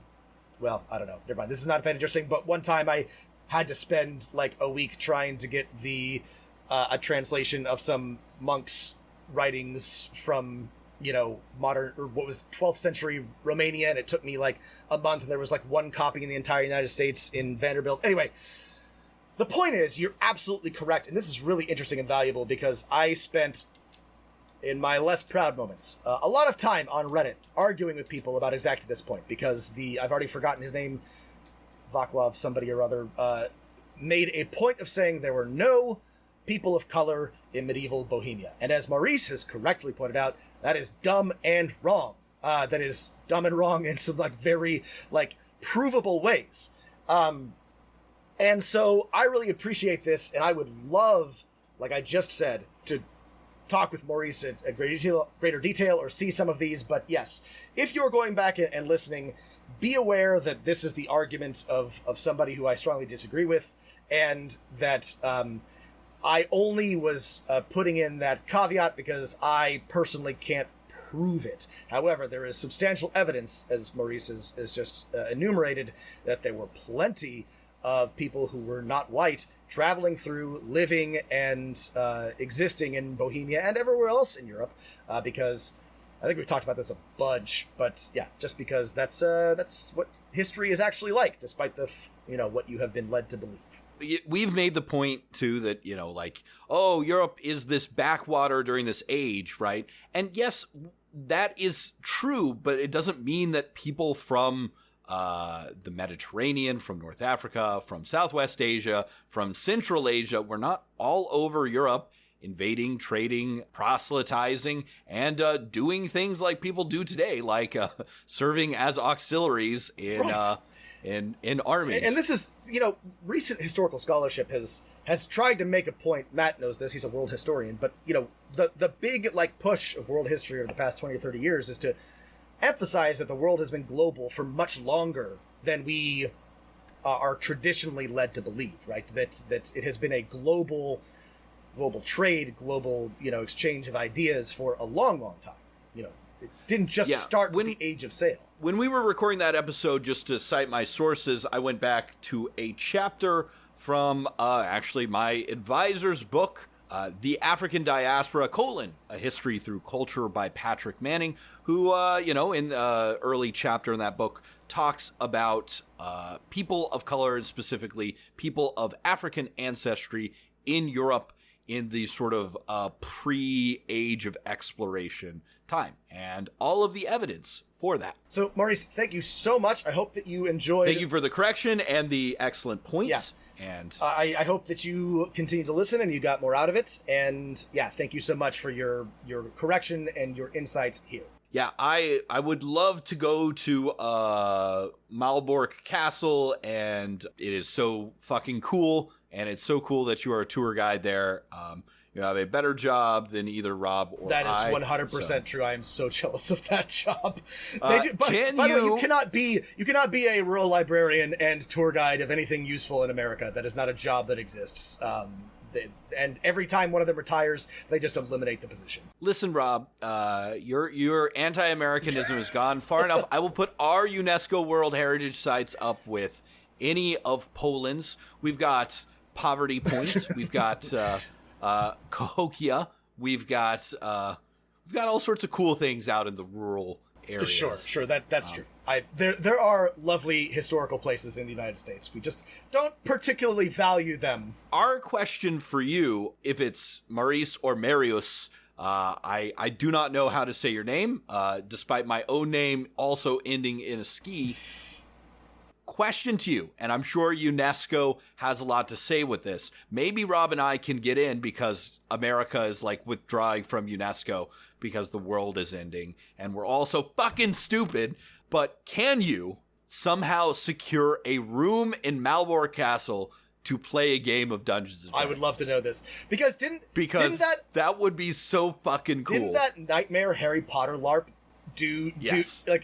well, I don't know. Never mind. This is not that interesting. But one time I had to spend like a week trying to get a translation of some monk's writings from modern or what was 12th century Romania, and it took me like a month. And there was like one copy in the entire United States in Vanderbilt. Anyway, the point is, you're absolutely correct, and this is really interesting and valuable because I spent, in my less proud moments, a lot of time on Reddit arguing with people about exactly this point, because I've already forgotten his name, Vaclav somebody or other, made a point of saying there were no people of color in medieval Bohemia. And as Maurice has correctly pointed out, that is dumb and wrong. That is dumb and wrong in some very provable ways. And so I really appreciate this, and I would love, like I just said, to talk with Maurice at greater detail or see some of these. But yes, if you're going back and listening, be aware that this is the argument of somebody who I strongly disagree with, and that I only was putting in that caveat because I personally can't prove it. However, there is substantial evidence, as Maurice has just enumerated, that there were plenty of people who were not white traveling through, living, and existing in Bohemia and everywhere else in Europe, because I think we've talked about this a bunch, but yeah, just because that's what history is actually like, despite what you have been led to believe. We've made the point too that Europe is this backwater during this age, right? And yes, that is true, but it doesn't mean that people from the Mediterranean, from North Africa, from Southwest Asia, from Central Asia, were not all over Europe invading, trading, proselytizing, and doing things like people do today, like serving as auxiliaries in armies. And this is, recent historical scholarship has tried to make a point. Matt knows this, he's a world historian, but the big push of world history over the past 20 or 30 years is to emphasize that the world has been global for much longer than we are traditionally led to believe, right? That it has been a global trade, global, exchange of ideas for a long, long time. It didn't just start with the age of sail. When we were recording that episode, just to cite my sources, I went back to a chapter from actually my advisor's book, The African Diaspora, A History Through Culture by Patrick Manning, who, in the early chapter in that book, talks about people of color, and specifically people of African ancestry in Europe in the sort of pre-age of exploration time, and all of the evidence for that. So, Maurice, thank you so much. I hope that you enjoyed... Thank you for the correction and the excellent points. Yeah. And I hope that you continue to listen and you got more out of it. And yeah, thank you so much for your correction and your insights here. Yeah, I would love to go to Malbork Castle, and it is so fucking cool, and it's so cool that you are a tour guide there. You have a better job than either Rob or I. That is 100% true. I am so jealous of that job. By the way, you cannot be a rural librarian and tour guide of anything useful in America. That is not a job that exists. And every time one of them retires, they just eliminate the position. Listen, Rob, your anti-Americanism has gone far enough. I will put our UNESCO World Heritage sites up with any of Poland's. We've got Poverty Point. We've got Cahokia. We've got all sorts of cool things out in the rural areas. Sure. That's true. There are lovely historical places in the United States. We just don't particularly value them. Our question for you, if it's Maurice or Marius, I do not know how to say your name, despite my own name also ending in a ski. Question to you, and I'm sure UNESCO has a lot to say with this. Maybe Rob and I can get in because America is like withdrawing from UNESCO because the world is ending, and we're all so fucking stupid. But can you somehow secure a room in Malbor Castle to play a game of Dungeons and Dragons? I would love to know this. Because didn't that would be so fucking cool. Didn't that Nightmare Harry Potter LARP do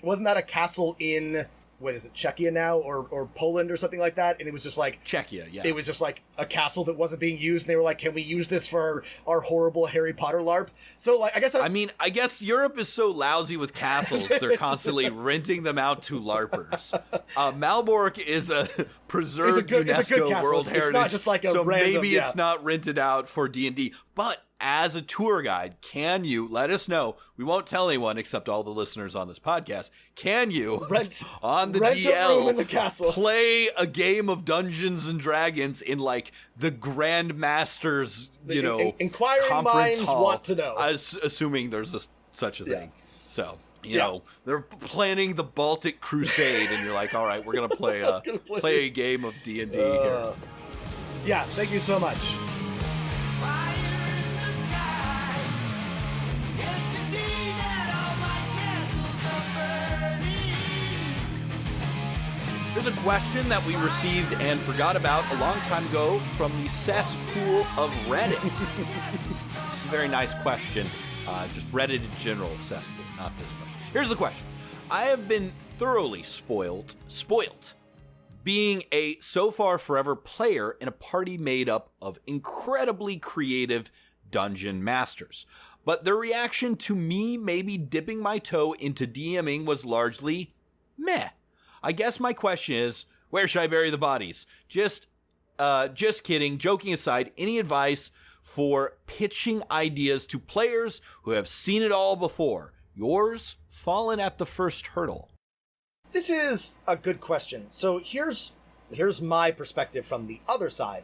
wasn't that a castle in, what is it, Czechia now, or Poland or something like that? And it was just like Czechia, yeah. It was just like a castle that wasn't being used, and they were like, "Can we use this for our horrible Harry Potter LARP?" So, like, I guess Europe is so lousy with castles; they're constantly renting them out to LARPers. Malbork is a preserved UNESCO World Heritage. It's not just like a so random, maybe it's not rented out for D&D, but. As a tour guide, can you let us know? We won't tell anyone except all the listeners on this podcast. Can you on the DL a room in the castle, play a game of Dungeons and Dragons in like the Grand Master's, inquiring conference minds hall, want to know. Assuming there's such a thing. So you know they're planning the Baltic Crusade, and you're like, all right, we're gonna play a game of D&D here. Yeah, thank you so much. There's a question that we received and forgot about a long time ago from the cesspool of Reddit. This is a very nice question. Just Reddit in general, cesspool, not this question. Here's the question. I have been thoroughly spoiled, being a so far forever player in a party made up of incredibly creative dungeon masters. But their reaction to me maybe dipping my toe into DMing was largely meh. I guess my question is, where should I bury the bodies? Just kidding. Joking aside, any advice for pitching ideas to players who have seen it all before? Yours, fallen at the first hurdle. This is a good question. So here's my perspective from the other side,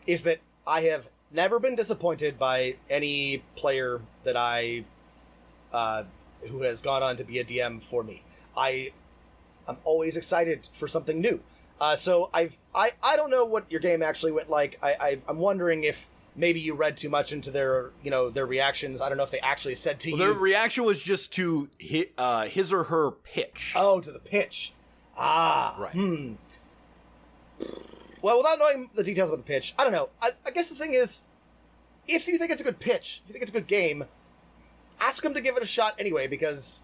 is that I have never been disappointed by any player that who has gone on to be a DM for me. I'm always excited for something new. So I don't know what your game actually went like. I'm wondering if maybe you read too much into their reactions. I don't know if they actually said to you. Their reaction was just to his or her pitch. Oh, to the pitch. Right. Well, without knowing the details about the pitch, I don't know. I guess the thing is, if you think it's a good pitch, if you think it's a good game, ask them to give it a shot anyway, because,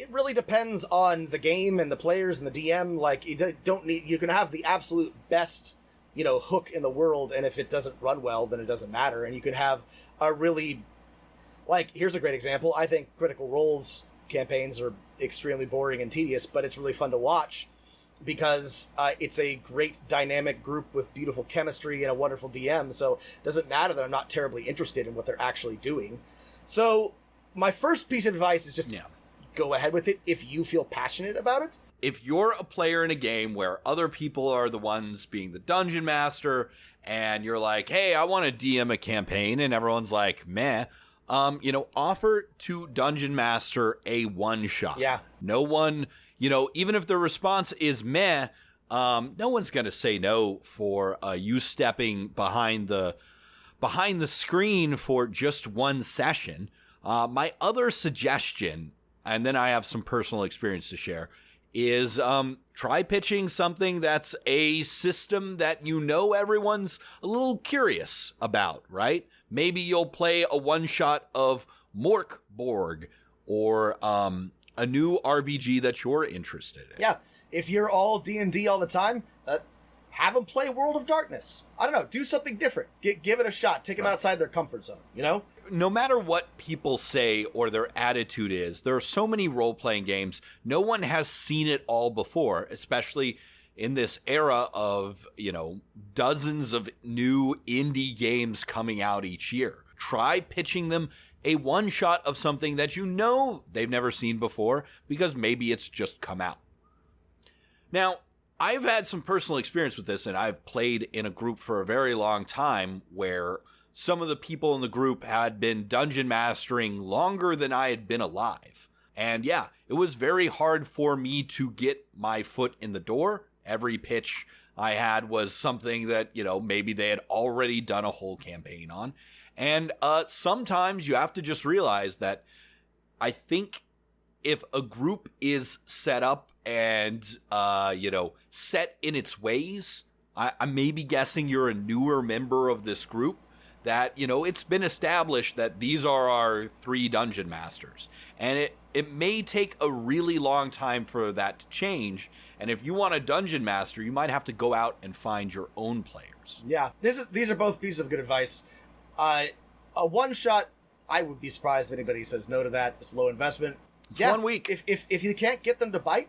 it really depends on the game and the players and the DM. Like, you can have the absolute best, hook in the world, and if it doesn't run well, then it doesn't matter. And you can have a really, here's a great example. I think Critical Role's campaigns are extremely boring and tedious, but it's really fun to watch because it's a great dynamic group with beautiful chemistry and a wonderful DM. So it doesn't matter that I'm not terribly interested in what they're actually doing. So my first piece of advice is just go ahead with it if you feel passionate about it. If you're a player in a game where other people are the ones being the dungeon master, and you're like, hey, I want to DM a campaign, and everyone's like, meh, offer to dungeon master a one-shot. Yeah. No one, even if the response is meh, no one's going to say no for you stepping behind the screen for just one session. My other suggestion, and then I have some personal experience to share, is try pitching something that's a system that everyone's a little curious about, right? Maybe you'll play a one-shot of Morkborg or a new RPG that you're interested in. Yeah, if you're all D&D all the time, have them play World of Darkness. I don't know, do something different. Give it a shot. Take them outside their comfort zone, No matter what people say or their attitude is, there are so many role-playing games. No one has seen it all before, especially in this era of, dozens of new indie games coming out each year. try pitching them a one-shot of something that you know they've never seen before because maybe it's just come out. Now, I've had some personal experience with this, and I've played in a group for a very long time where some of the people in the group had been dungeon mastering longer than I had been alive. And yeah, it was very hard for me to get my foot in the door. Every pitch I had was something that, maybe they had already done a whole campaign on. And sometimes you have to just realize that I think if a group is set up and, set in its ways, I may be guessing you're a newer member of this group, that, it's been established that these are our 3 dungeon masters. And it may take a really long time for that to change. And if you want a dungeon master, you might have to go out and find your own players. Yeah, these are both pieces of good advice. A one-shot, I would be surprised if anybody says no to that. It's low investment. It's 1 week. If you can't get them to bite,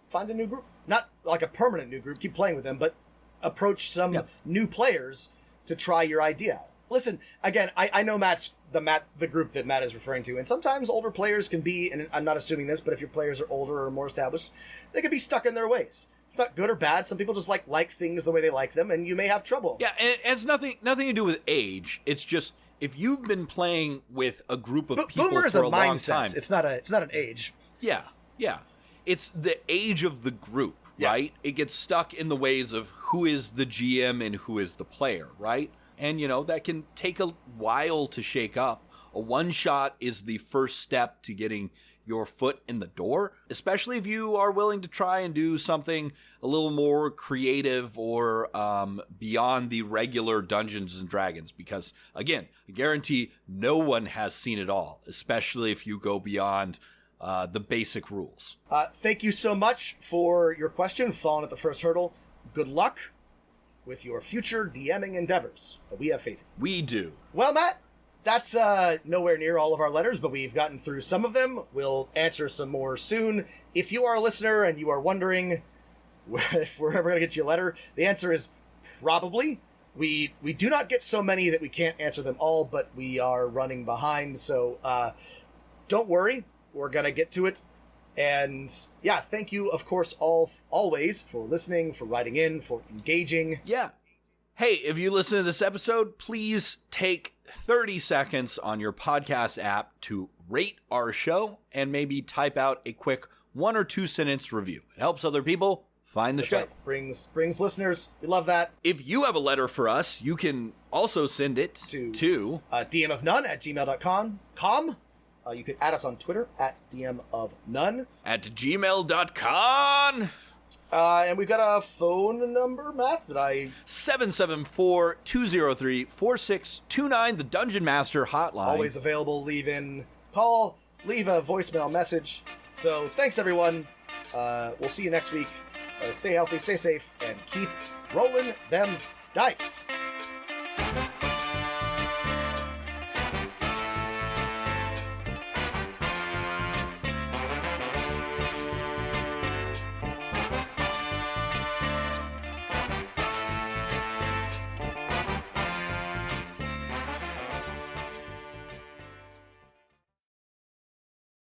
find a new group. Not like a permanent new group, keep playing with them, but approach some new players to try your idea out. Listen, again, I know the group that Matt is referring to, and sometimes older players can be, and I'm not assuming this, but if your players are older or more established, they can be stuck in their ways. It's not good or bad. Some people just like things the way they like them, and you may have trouble. Yeah, and it has nothing to do with age. It's just, if you've been playing with a group of people Boomer for a long mindset. time. It's not an age. Yeah. It's the age of the group, right? It gets stuck in the ways of who is the GM and who is the player, right? And, that can take a while to shake up. A one-shot is the first step to getting your foot in the door, especially if you are willing to try and do something a little more creative or beyond the regular Dungeons & Dragons. Because, again, I guarantee no one has seen it all, especially if you go beyond the basic rules. Thank you so much for your question, falling at the first hurdle. Good luck with your future DMing endeavors. We have faith. We do. Well, Matt, that's nowhere near all of our letters, but we've gotten through some of them. We'll answer some more soon. If you are a listener and you are wondering if we're ever going to get you a letter, the answer is probably. We do not get so many that we can't answer them all, but we are running behind, so don't worry. We're going to get to it. And yeah, thank you, of course, always for listening, for writing in, for engaging. Yeah. Hey, if you listen to this episode, please take 30 seconds on your podcast app to rate our show and maybe type out a quick 1 or 2 sentence review. It helps other people find the show. Right. Brings listeners. We love that. If you have a letter for us, you can also send it to dmofnone@gmail.com. You could add us on Twitter @dmofnone. @gmail.com. And we've got a phone number, Matt, that 774-203-4629, the Dungeon Master hotline. Always available. Leave a voicemail message. So thanks, everyone. We'll see you next week. Stay healthy, stay safe, and keep rolling them dice.